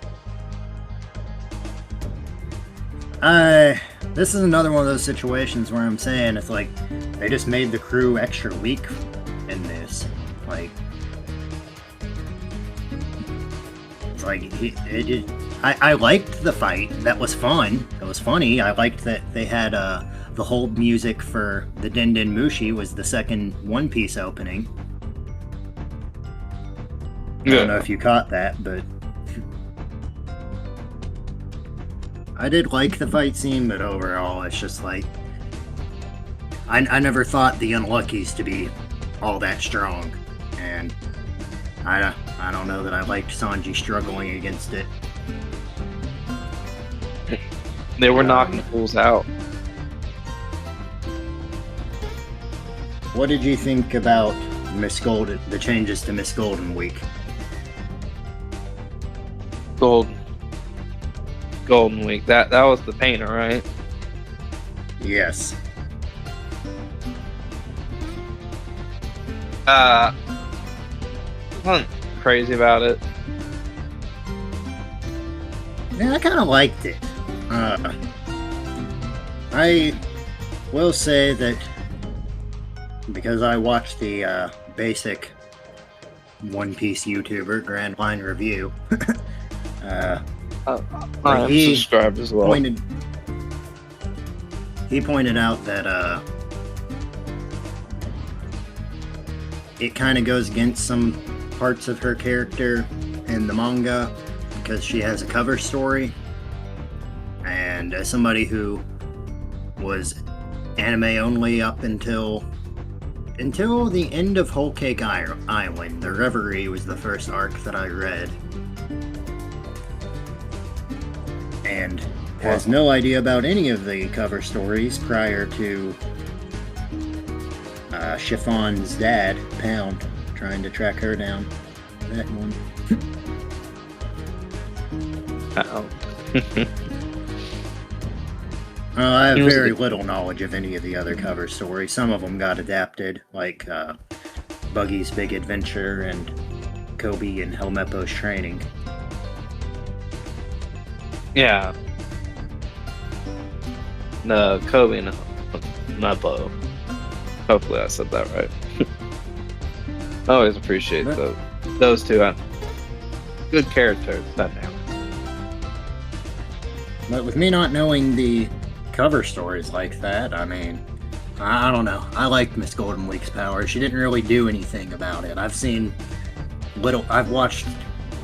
This is another one of those situations where I'm saying it's like they just made the crew extra weak in this. Like, it's like I liked the fight. That was fun. It was funny. I liked that they had the hold music for the Din Din Mushi was the second One Piece opening. I don't know if you caught that, but I did like the fight scene, but overall it's just like I never thought the Unluckies to be all that strong, and I don't know that I liked Sanji struggling against it. They were knocking fools out. What did you think about Miss Golden, the changes to Miss Golden Week? Golden Week. That was the painter, right? Yes. Wasn't crazy about it. Yeah, I kind of liked it. I will say that because I watched the basic One Piece YouTuber Grand Line Review, I'm subscribed as well. He pointed out that it kind of goes against some parts of her character in the manga because she has a cover story, and as somebody who was anime only up until the end of Whole Cake Island, the Reverie was the first arc that I read, and has no idea about any of the cover stories prior to Chiffon's dad, Pound, trying to track her down. That one. I have very little knowledge of any of the other cover stories. Some of them got adapted, like Buggy's Big Adventure and Kobe and Helmeppo's Training. Yeah. No, Kobe and Helmeppo. Hopefully I said that right. I always appreciate those two. Good characters, that man. But with me not knowing the cover stories like that, I mean, I don't know. I liked Miss Golden Week's power. She didn't really do anything about it. I've watched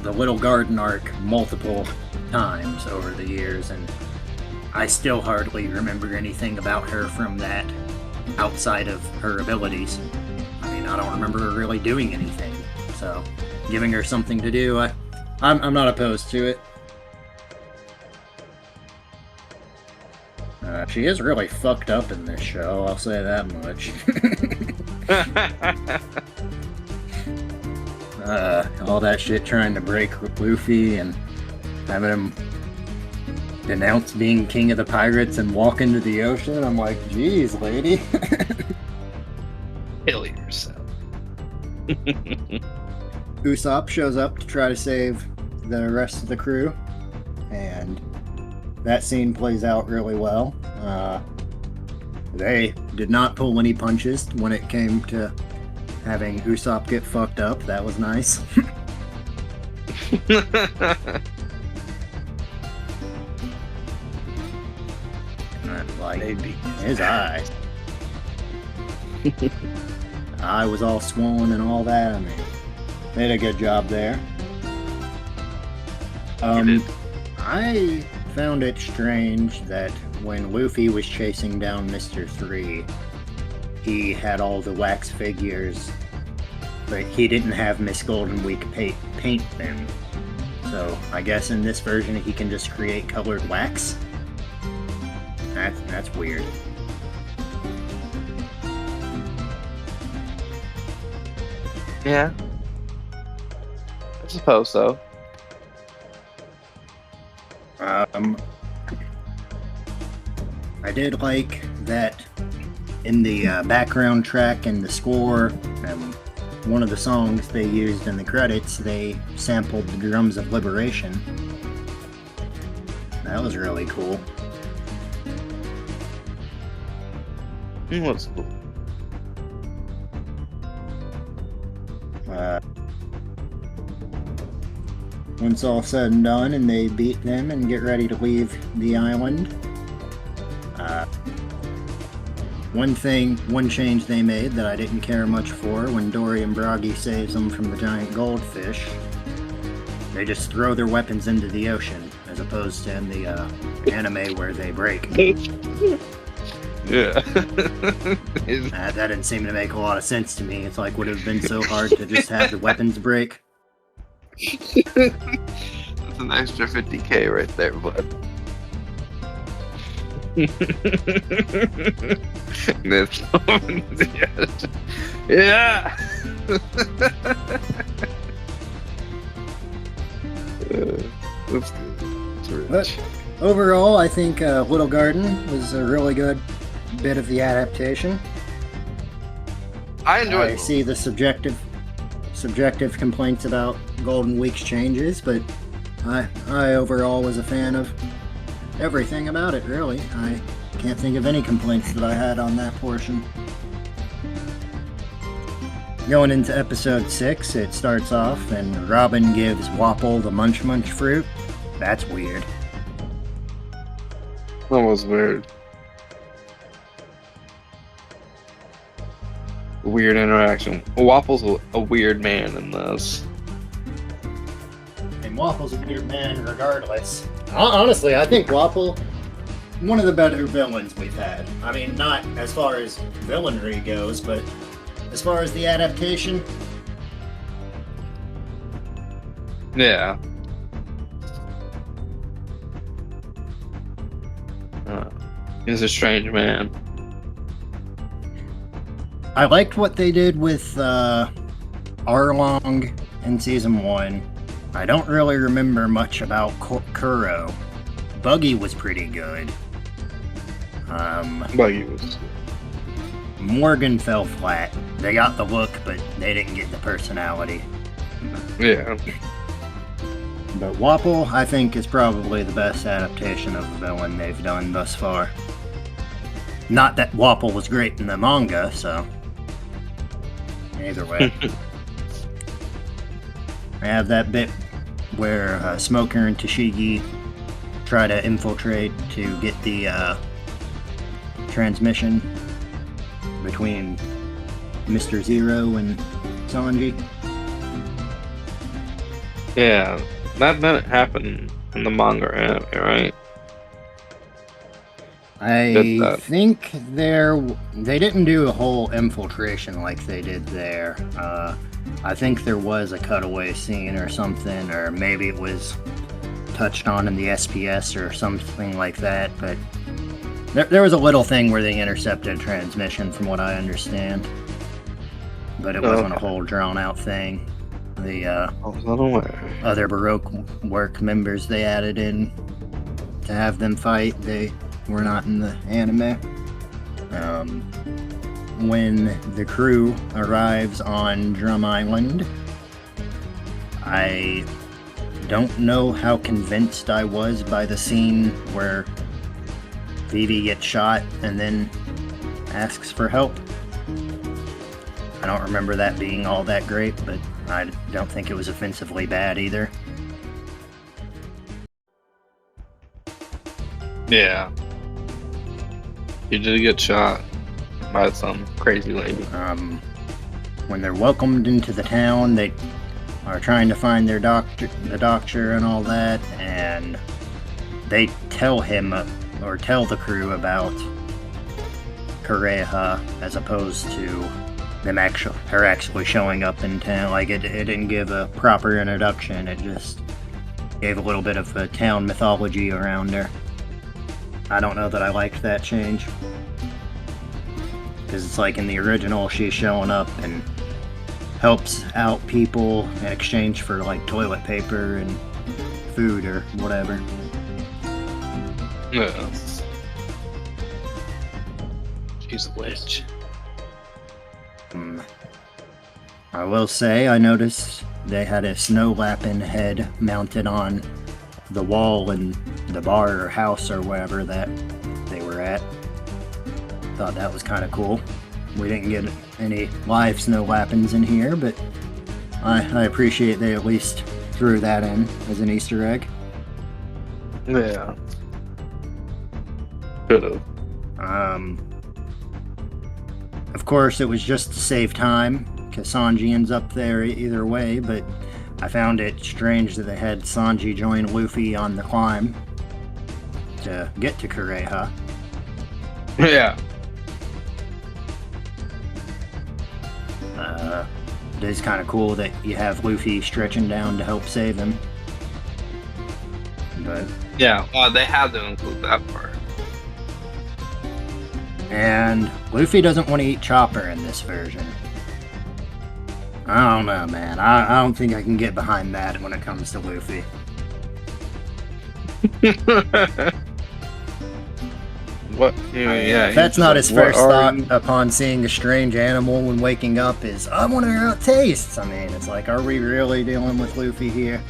the Little Garden arc multiple times over the years, and I still hardly remember anything about her from that outside of her abilities. I mean, I don't remember her really doing anything. So, giving her something to do, I'm not opposed to it. She is really fucked up in this show, I'll say that much. All that shit trying to break Luffy and having him denounce being king of the pirates and walk into the ocean. I'm like, geez, lady. Kill yourself. Usopp shows up to try to save the rest of the crew, and that scene plays out really well. They did not pull any punches when it came to having Usopp get fucked up. That was nice. Like, his eye. Eye was all swollen and all that. I mean, they did a good job there. I found it strange that when Luffy was chasing down Mr. 3, he had all the wax figures, but he didn't have Miss Golden Week paint them. So I guess in this version he can just create colored wax. That's weird. Yeah. I suppose so. I did like that in the background track and the score, one of the songs they used in the credits, they sampled the Drums of Liberation. That was really cool. What's cool? Once all said and done and they beat them and get ready to leave the island, one change they made that I didn't care much for, when Dory and Bragi saves them from the giant goldfish, they just throw their weapons into the ocean, as opposed to in the anime where they break. Yeah. That didn't seem to make a lot of sense to me. It's like, would it have been so hard to just have the weapons break? That's an extra 50K right there, bud. Yeah. That's good. That's rich. But overall, I think Little Garden was a really good bit of the adaptation. I enjoyed I it. see the subjective complaints about Golden Week's changes, but I overall was a fan of everything about it, really. I can't think of any complaints that I had on that portion. Going into episode 6, it starts off and Robin gives Wapple the Munch Munch fruit. That's weird. That was weird. Weird interaction. Waffle's a weird man in this. And Wapple's a weird man regardless. Honestly, I think Wapple, one of the better villains we've had. I mean, not as far as villainry goes, but as far as the adaptation, Yeah. He's a strange man. I liked what they did with Arlong in season 1. I don't really remember much about Kuro. Buggy was pretty good. Buggy was. Morgan fell flat. They got the look, but they didn't get the personality. Yeah. But Wapple, I think, is probably the best adaptation of a villain they've done thus far. Not that Wapple was great in the manga, so either way. I have that bit where Smoker and Tashigi try to infiltrate to get the transmission between Mr. Zero and Sanji. Yeah. That didn't happen in the manga or anime, right? I think they didn't do a whole infiltration like they did there. I think there was a cutaway scene or something, or maybe it was touched on in the SPS or something like that, but there was a little thing where they intercepted transmission from what I understand. But it wasn't a whole drawn out thing. The other Baroque work members they added in to have them fight, they were not in the anime. When the crew arrives on Drum Island, I don't know how convinced I was by the scene where Vivi gets shot and then asks for help. I don't remember that being all that great, but I don't think it was offensively bad either. Yeah. He did get shot by some crazy lady. When they're welcomed into the town, are trying to find their the doctor and all that, and they tell him or tell the crew about Kureha as opposed to her actually showing up in town. Like it didn't give a proper introduction. It just gave a little bit of a town mythology around her. I don't know that I liked that change, because it's like in the original she's showing up and helps out people in exchange for like toilet paper and food or whatever. Yeah. She's a witch. I will say I noticed they had a snow lapping head mounted on the wall in the bar or house or wherever that they were at. Thought that was kind of cool. We didn't get any live snow lappings in here, but I appreciate they at least threw that in as an Easter egg. Yeah. Could've. Of course, it was just to save time, because Sanji ends up there either way, but I found it strange that they had Sanji join Luffy on the climb to get to Kureha. Yeah. It is kind of cool that you have Luffy stretching down to help save him. But Yeah, they had to include that part. and Luffy doesn't want to eat Chopper in this version. I don't know, man. I don't think I can get behind that when it comes to Luffy. What? Yeah. If that's not his what first are thought you- upon seeing a strange animal when waking up is, I want to hear how it tastes. I mean, it's like, are we really dealing with Luffy here?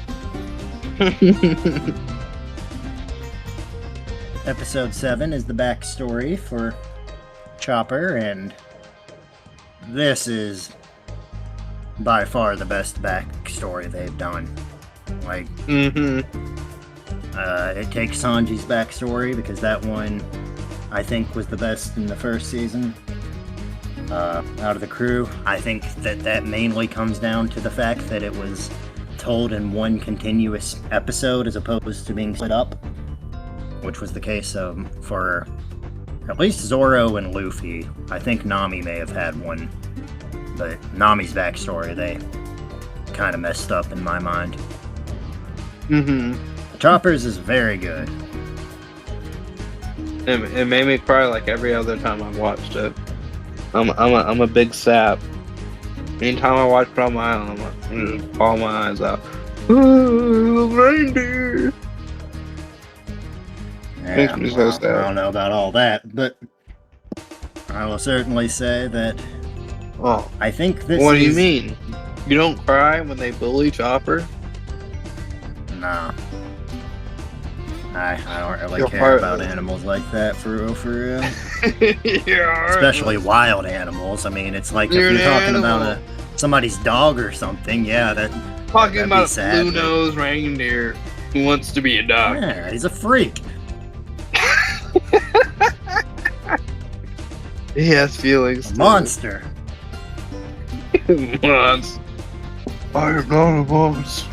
Episode 7 is the backstory for Chopper, and this is by far the best backstory they've done. Like, it takes Sanji's backstory, because that one I think was the best in the first season. Out of the crew, I think that mainly comes down to the fact that it was told in one continuous episode as opposed to being split up, which was the case for at least Zoro and Luffy. I think Nami may have had one, but Nami's backstory they kind of messed up in my mind. Chopper's is very good. It made me cry like every other time I watched it. I'm a big sap. Anytime I watch it on my own, I'm like, bawl my eyes out. Ooh, reindeer. Yeah, Makes me so well, sad. I don't know about all that, but I will certainly say that Oh, I think this what do you is- mean? You don't cry when they bully Chopper? No. I don't really Your care heart- about animals like that, for real. Yeah. Especially wild animals. I mean, it's like You're if you're an talking about animal. somebody's dog or something, yeah, Talking that'd be about sad, blue but- nose reindeer who wants to be a dog. yeah, he's a freak. He has feelings. A monster. Monster. I am not a monster.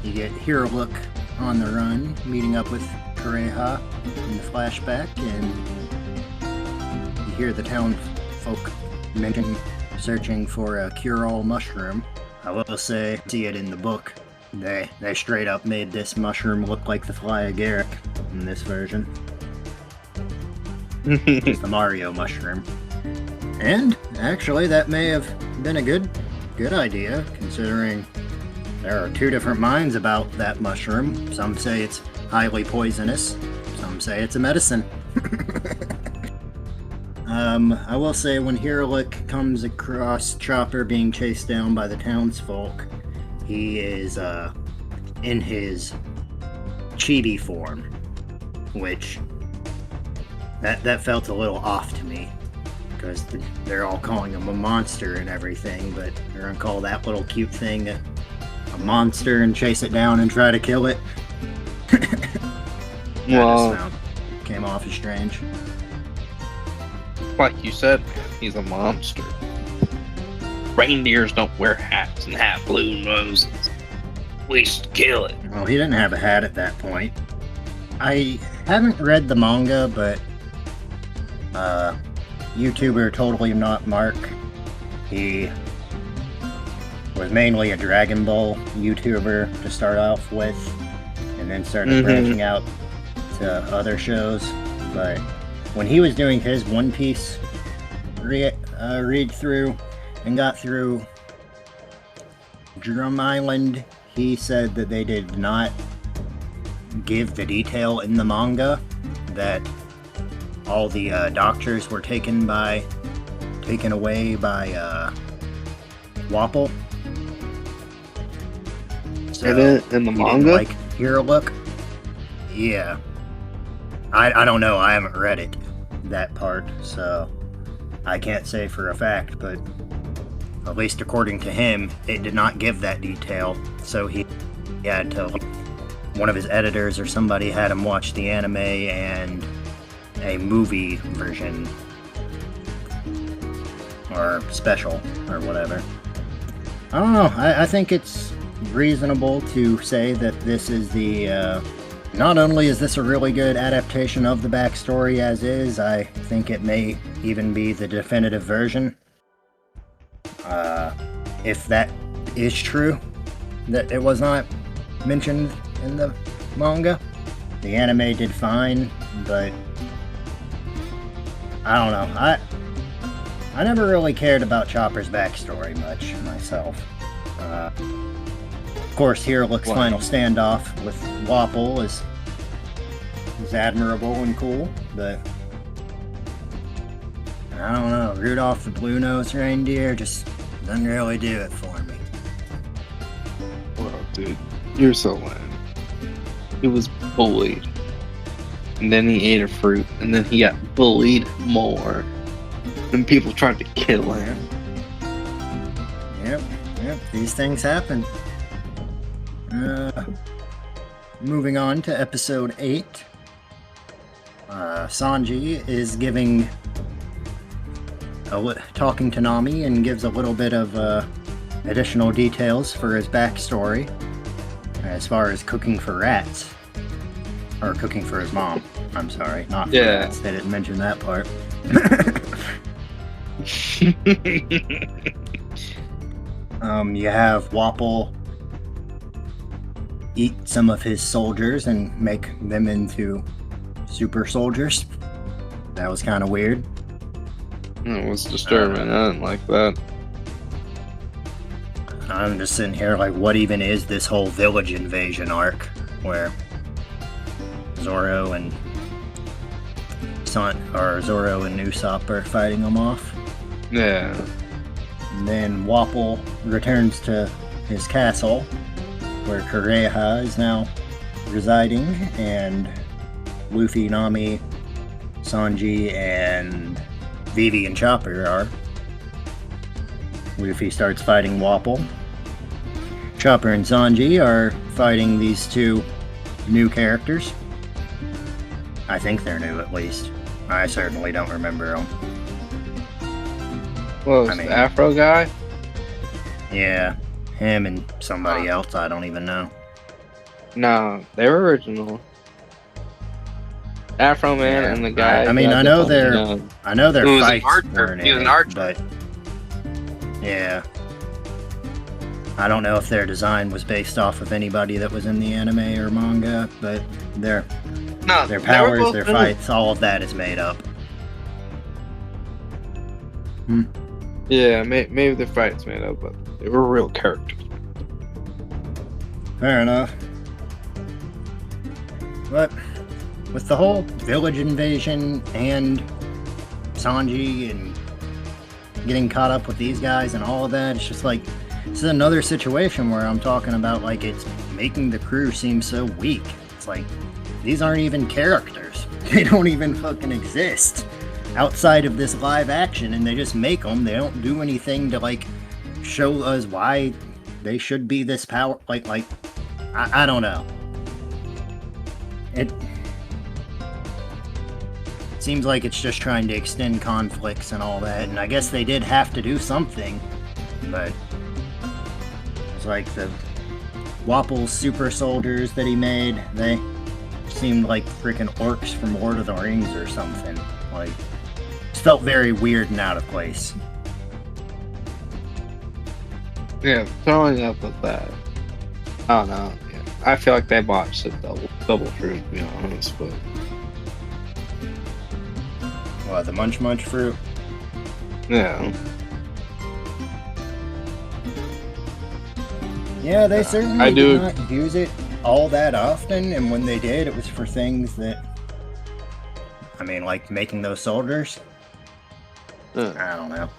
You get Hero Look on the run, meeting up with Kureha in the flashback, and you hear the town folk mention searching for a cure-all mushroom. I will say, see it in the book. They straight up made this mushroom look like the Fly Agaric in this version. It's the Mario mushroom. And actually, that may have been a good idea, considering there are two different minds about that mushroom. Some say it's highly poisonous. Some say it's a medicine. I will say when Hiralik comes across Chopper being chased down by the townsfolk, he is in his chibi form, which that felt a little off to me, because they're all calling him a monster and everything, but they're gonna call that little cute thing a monster and chase it down and try to kill it. Well, Came off as strange. like you said, man, he's a monster. reindeers don't wear hats and have blue noses. We should kill it. Well, he didn't have a hat at that point. I haven't read the manga, but YouTuber Totally Not Mark, he was mainly a Dragon Ball YouTuber to start off with, and then started branching out to other shows. But when he was doing his One Piece read through and got through Drum Island, he said that they did not give the detail in the manga that all the doctors were taken away by Wapol. So in the manga? Like, here, look. Yeah. I don't know. I haven't read it, that part, so I can't say for a fact, but at least according to him, it did not give that detail, so he had to, one of his editors or somebody had him watch the anime and a movie version, or special, or whatever. I don't know, I think it's reasonable to say that this is the, not only is this a really good adaptation of the backstory as is, I think it may even be the definitive version. If that is true, that it was not mentioned in the manga. The anime did fine, but I don't know. I never really cared about Chopper's backstory much myself. Of course, Here Looks final standoff with Wapol is admirable and cool, but I don't know. Rudolph the Blue-Nosed Reindeer just doesn't really do it for me. Well, dude, you're so lame. He was bullied, and then he ate a fruit, and then he got bullied more, and people tried to kill him. Yep, these things happen. Moving on to episode 8. Sanji is talking to Nami and gives a little bit of additional details for his backstory as far as cooking for rats. Or cooking for his mom. I'm sorry, not for rats. They didn't mention that part. You have Wapol eat some of his soldiers and make them into super soldiers. That was kind of weird. It was disturbing. I didn't like that. I'm just sitting here like, what even is this whole village invasion arc where Zoro and Usopp are fighting them off? Yeah. And then Wapol returns to his castle where Kureha is now residing, and Luffy, Nami, Sanji, and Vivi and Chopper are. Luffy starts fighting Wapol. Chopper and Sanji are fighting these two new characters. I think they're new, at least. I certainly don't remember them. Well, the Afro guy? Yeah, him and somebody else, I don't even know. No, they were original. Afro Man and the guy. I know their fights weren't in he was an it, archer. but yeah, I don't know if their design was based off of anybody that was in the anime or manga, but their powers, their fights, all of that is made up. Yeah, maybe the fights made up, but they were real characters. Fair enough. But with the whole village invasion and Sanji and getting caught up with these guys and all of that, it's just like, this is another situation where I'm talking about, like, it's making the crew seem so weak. It's like, these aren't even characters. They don't even fucking exist outside of this live action, and they just make them. They don't do anything to, like, show us why they should be this power. I don't know. It seems like it's just trying to extend conflicts and all that, and I guess they did have to do something But it's like the Wapple super soldiers that he made, they seemed like freaking orcs from Lord of the Rings or something. Like, it felt very weird and out of place. Yeah, throwing up with that. I don't know. Yeah. I feel like they botched it double fruit, to be honest, but What, the Munch Munch fruit? yeah. Yeah, they certainly I do- did not use it all that often, and when they did, it was for things that, I mean, like making those soldiers. I don't know.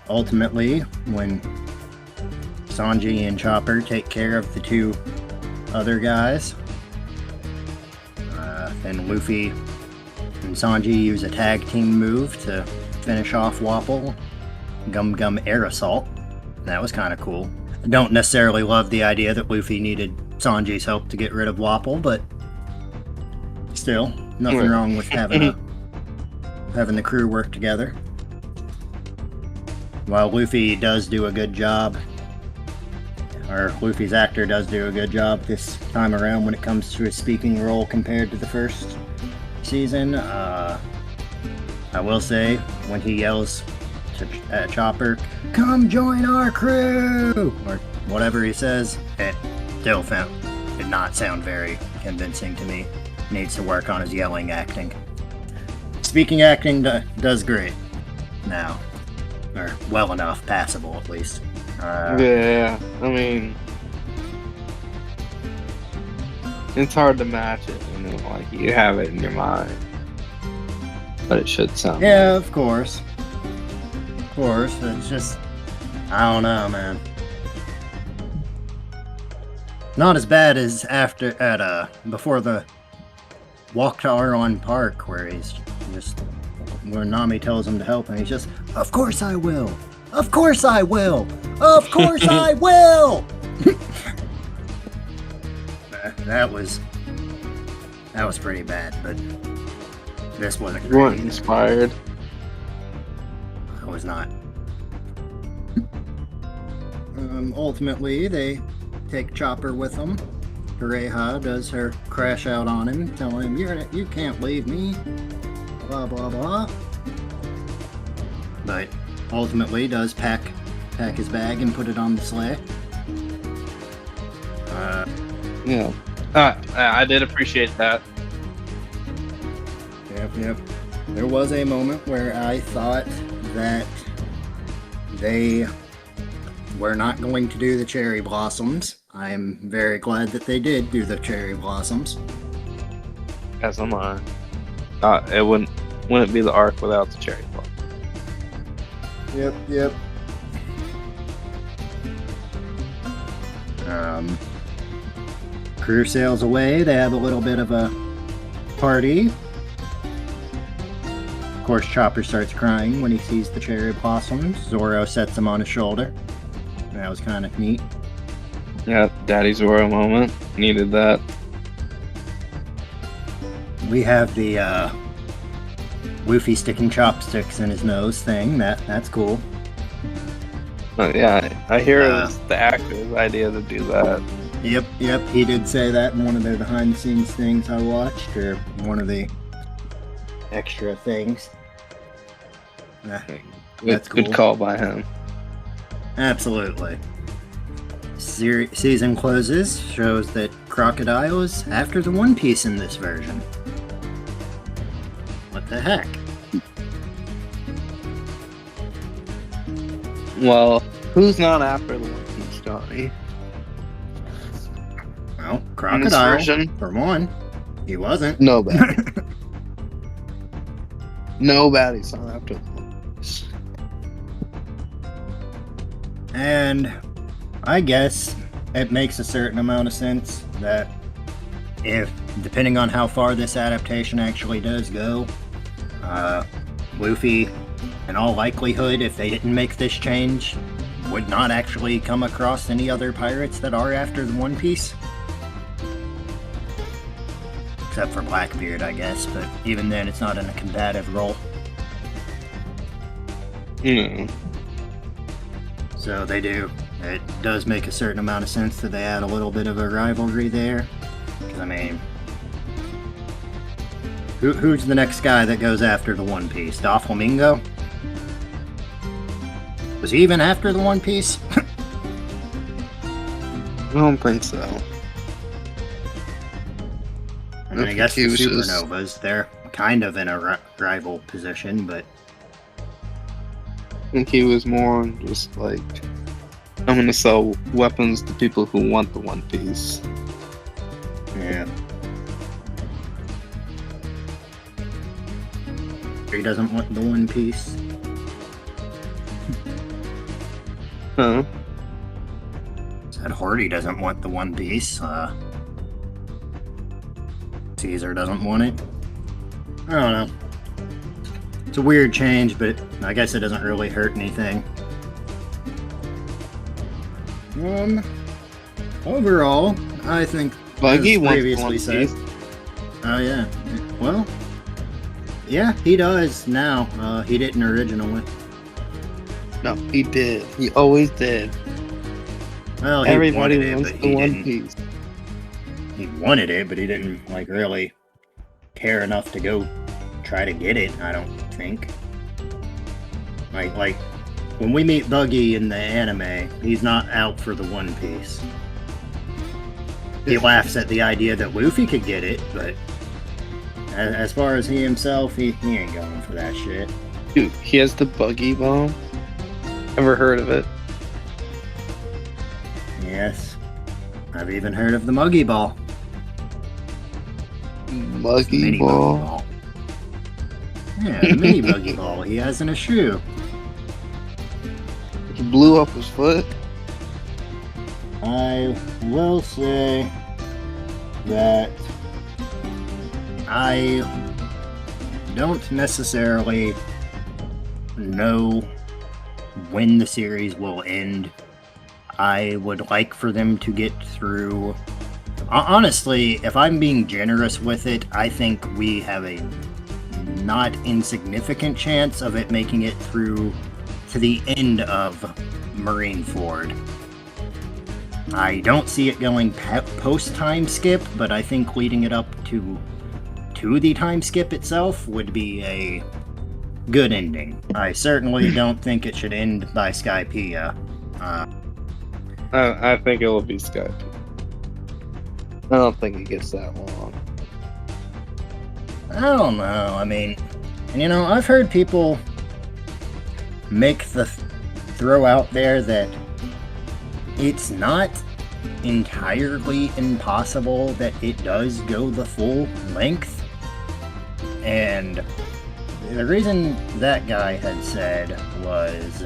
Ultimately, when Sanji and Chopper take care of the two other guys, then Luffy and Sanji use a tag team move to finish off Wapple. Gum Gum Air Assault. That was kind of cool. I don't necessarily love the idea that Luffy needed Sanji's help to get rid of Wapple, but still, nothing wrong with having the crew work together. While Luffy does do a good job, or Luffy's actor does do a good job this time around when it comes to his speaking role compared to the first season, I will say when he yells at Chopper, "Come join our crew!" or whatever he says, it still did not sound very convincing to me. Needs to work on his yelling acting. Speaking acting does great now, or well enough, passable at least. Yeah, I mean, it's hard to match it, you know, like you have it in your mind, but it should sound. Yeah, of course. Of course, it's just, I don't know, man. Not as bad as before the walk to Arlon Park, where he's just, where Nami tells him to help, and he's just, "Of course I will! Of course I will! Of course I will!" That was pretty bad, but this wasn't You weren't great. inspired. I was not. Ultimately, they take Chopper with them. Kureha does her crash out on him, telling him, you can't leave me, blah blah blah. But ultimately does pack his bag and put it on the sleigh. Yeah. I did appreciate that. Yep. There was a moment where I thought that they were not going to do the cherry blossoms. I am very glad that they did do the cherry blossoms. As am I. It wouldn't be the arc without the cherry blossom. Yep. Crew sails away. They have a little bit of a party. Of course, Chopper starts crying when he sees the cherry blossoms. Zoro sets him on his shoulder. That was kind of neat. Yeah, Daddy Zoro moment. Needed that. We have the Luffy sticking chopsticks in his nose thing. That's cool. Yeah, I hear it was the actor's idea to do that. Yep. He did say that in one of the behind-the-scenes things I watched, or one of the extra things. That's cool. Good call by him. Absolutely. Season closes, shows that Crocodile is after the One Piece in this version. What the heck? Well, who's not after the One Piece, Johnny? Well, In this Crocodile, version? for one. He wasn't. Nobody. Nobody's not after the One Piece. And I guess it makes a certain amount of sense that if, depending on how far this adaptation actually does go, Luffy, in all likelihood, if they didn't make this change, would not actually come across any other pirates that are after the One Piece. Except for Blackbeard, I guess, but even then it's not in a combative role. Mm. So they do. It does make a certain amount of sense that they add a little bit of a rivalry there. 'Cause, I mean, who's the next guy that goes after the One Piece? Doflamingo? Was he even after the One Piece? I don't think so. I mean, I guess the Supernovas, they're kind of in a rival position, but I think he was more just like, I'm gonna sell weapons to people who want the One Piece. yeah. He doesn't want the One Piece. Huh? Said Hardy doesn't want the One Piece. Caesar doesn't want it. I don't know. It's a weird change, but I guess it doesn't really hurt anything. Overall, I think, Buggy as wants previously One said. Piece. Oh yeah. Well, yeah, he does now. He didn't originally. No, he did. He always did. Well, he Everybody wanted it, wants but the he One didn't. Piece. He wanted it, but he didn't like really care enough to go try to get it. I don't think. Like when we meet Buggy in the anime, he's not out for the One Piece. He laughs at the idea that Luffy could get it, but as far as he himself, he ain't going for that shit. Dude, he has the Buggy Bomb. Ever heard of it? Yes, I've even heard of the Muggy Ball. Muggy Mini Ball. Buggy Ball. Yeah, the mini Buggy Ball he has in a shoe. He blew up his foot. I will say that I don't necessarily know when the series will end. I would like for them to get through. Honestly, if I'm being generous with it, I think we have a not insignificant chance of it making it through to the end of Marineford. I don't see it going post time skip, but I think leading it up to the time skip itself would be a good ending. I certainly don't think it should end by Skypiea. I think it will be Skype. I don't think it gets that long. I don't know. I mean, you know, I've heard people make the throw out there that it's not entirely impossible that it does go the full length. And the reason that guy had said was,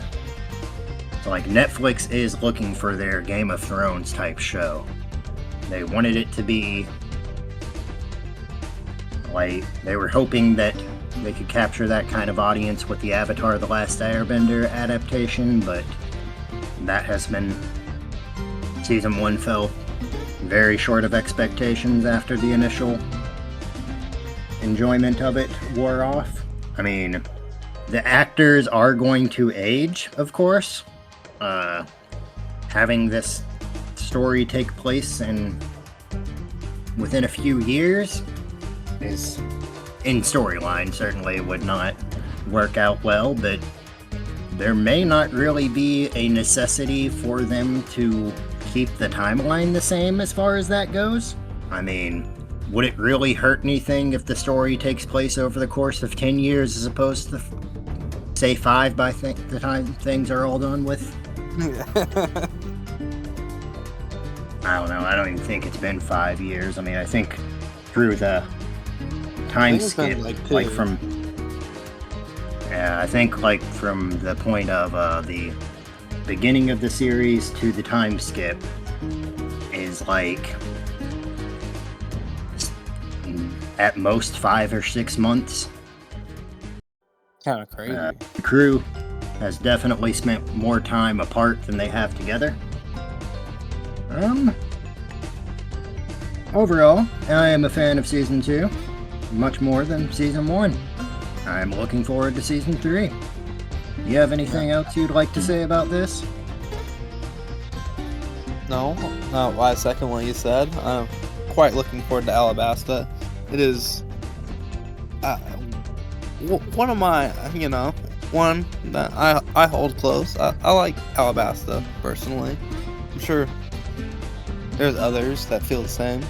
like, Netflix is looking for their Game of Thrones type show. They wanted it to be like, they were hoping that they could capture that kind of audience with the Avatar: The Last Airbender adaptation, but that has been, season 1 fell very short of expectations after the initial enjoyment of it wore off. I mean, the actors are going to age, of course. Having this story take place within a few years is, in storyline, certainly would not work out well, but there may not really be a necessity for them to keep the timeline the same as far as that goes. I mean, would it really hurt anything if the story takes place over the course of 10 years as opposed to, say, 5 by the time things are all done with? I don't know. I don't even think it's been 5 years. I mean, I think through the time skip, like from... Yeah, I think like from the point of the beginning of the series to the time skip is like at most 5 or 6 months. Kind of crazy. The crew has definitely spent more time apart than they have together. Overall, I am a fan of Season 2, much more than Season 1. I'm looking forward to Season 3. You have anything else you'd like to say about this? No, I second what you said. I'm quite looking forward to Alabasta. It is one of my, one that I hold close. I like Alabasta personally. I'm sure there's others that feel the same.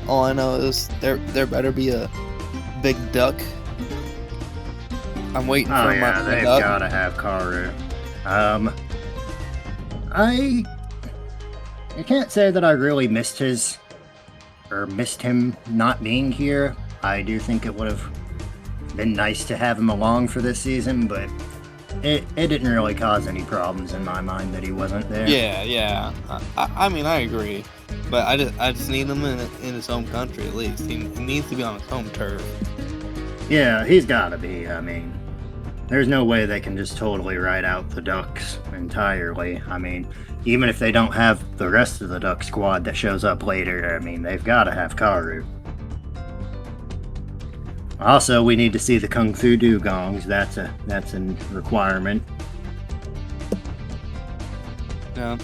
All I know is there better be a big duck. I'm waiting for my they've duck. gotta have Karu. I can't say that I really missed him not being here. I do think it would have been nice to have him along for this season, but it didn't really cause any problems in my mind that he wasn't there. Yeah. I mean, I agree, but I just need him in his home country at least. He needs to be on his home turf. Yeah, he's gotta be. I mean, there's no way they can just totally write out the Ducks entirely. I mean, even if they don't have the rest of the Duck squad that shows up later, I mean, they've gotta have Karu. Also, we need to see the Kung Fu Dugongs. That's a requirement. Yeah.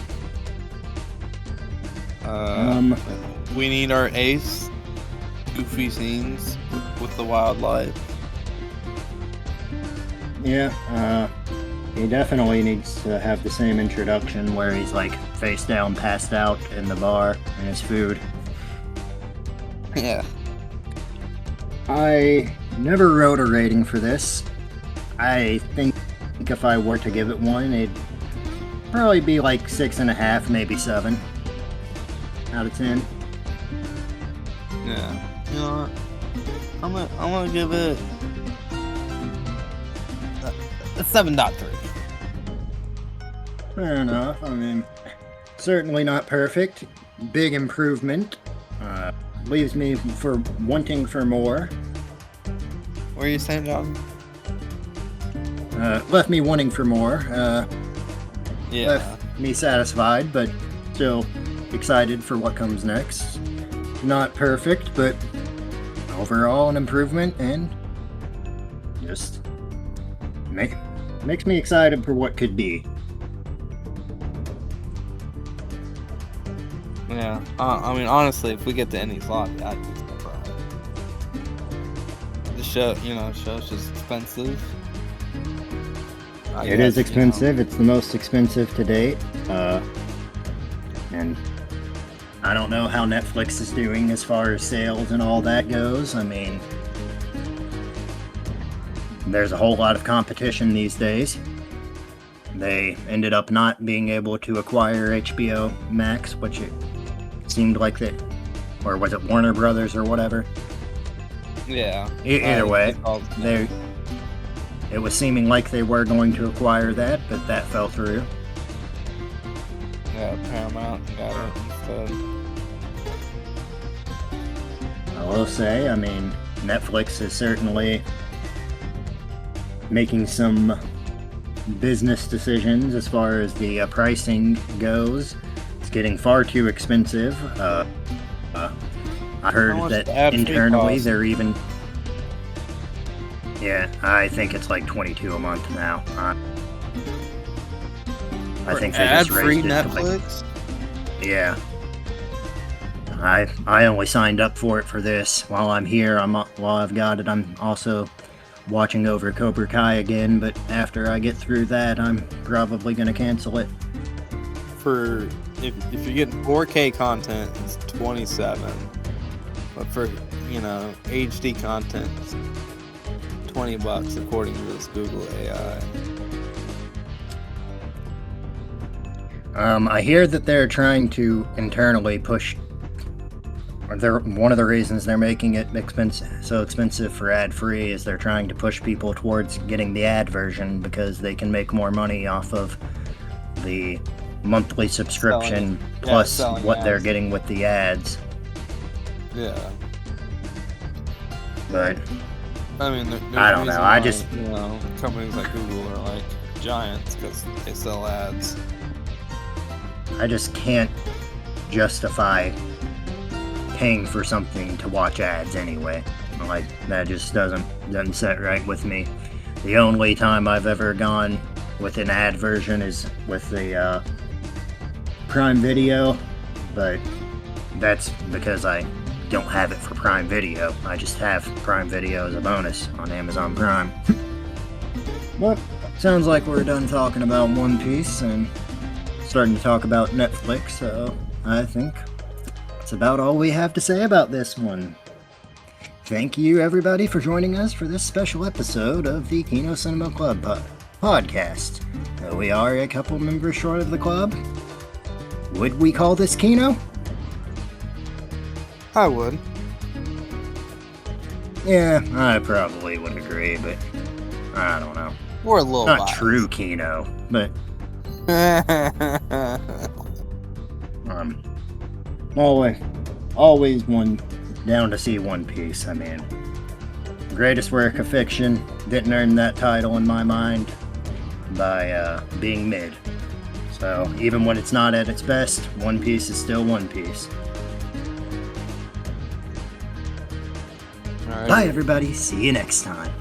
We need our ace goofy scenes with the wildlife. Yeah, he definitely needs to have the same introduction where he's like face down, passed out in the bar and his food. Yeah. I never wrote a rating for this. I think if I were to give it one, it'd probably be like 6.5, maybe 7 out of 10. Yeah. You know what? I'm gonna give it a 7.3. Fair enough. I mean, certainly not perfect. Big improvement. Leaves me for wanting for more. What are you saying, John? Left me wanting for more. Yeah. Left me satisfied, but still excited for what comes next. Not perfect, but overall an improvement, and just makes me excited for what could be. Yeah. I mean, honestly, if we get to any slot, I'd be surprised. The show's just expensive. It is expensive. It's the most expensive to date. And I don't know how Netflix is doing as far as sales and all that goes. I mean, there's a whole lot of competition these days. They ended up not being able to acquire HBO Max, which it seemed like that, or was it Warner Brothers or whatever? Yeah. Either way, it was seeming like they were going to acquire that, but that fell through. Yeah, Paramount got it instead. I will say, I mean, Netflix is certainly making some business decisions as far as the pricing goes. It's getting far too expensive. I heard that internally they're even... Yeah, I think it's like $22 a month now. I think they just raised it Netflix? Yeah. I only signed up for it for this. While I'm here, while I've got it, I'm also watching over Cobra Kai again, but after I get through that, I'm probably going to cancel it. For if you're getting 4K content, it's $27. But for, HD content, it's $20 according to this Google AI. I hear that they're trying to internally push, or one of the reasons they're making it so expensive for ad-free is they're trying to push people towards getting the ad version because they can make more money off of the monthly subscription plus what ads. They're getting with the ads. Yeah. But I mean, there's I don't know. I why, just companies like Google are like giants because they sell ads. I just can't justify paying for something to watch ads anyway. Like, that just doesn't set right with me. The only time I've ever gone with an ad version is with the Prime Video, but that's because I don't have it for Prime Video. I just have Prime Video as a bonus on Amazon Prime. But sounds like we're done talking about One Piece and starting to talk about Netflix, so I think that's about all we have to say about this one. Thank you, everybody, for joining us for this special episode of the Kino Cinema Club podcast. We are a couple members short of the club. Would we call this Kino? I would. Yeah, I probably would agree, but I don't know. We're a little Not biased. true Kino, but always one down to see One Piece. I mean, greatest work of fiction, didn't earn that title in my mind by being mid. So even when it's not at its best, One Piece is still One Piece. Alright. Bye everybody, see you next time.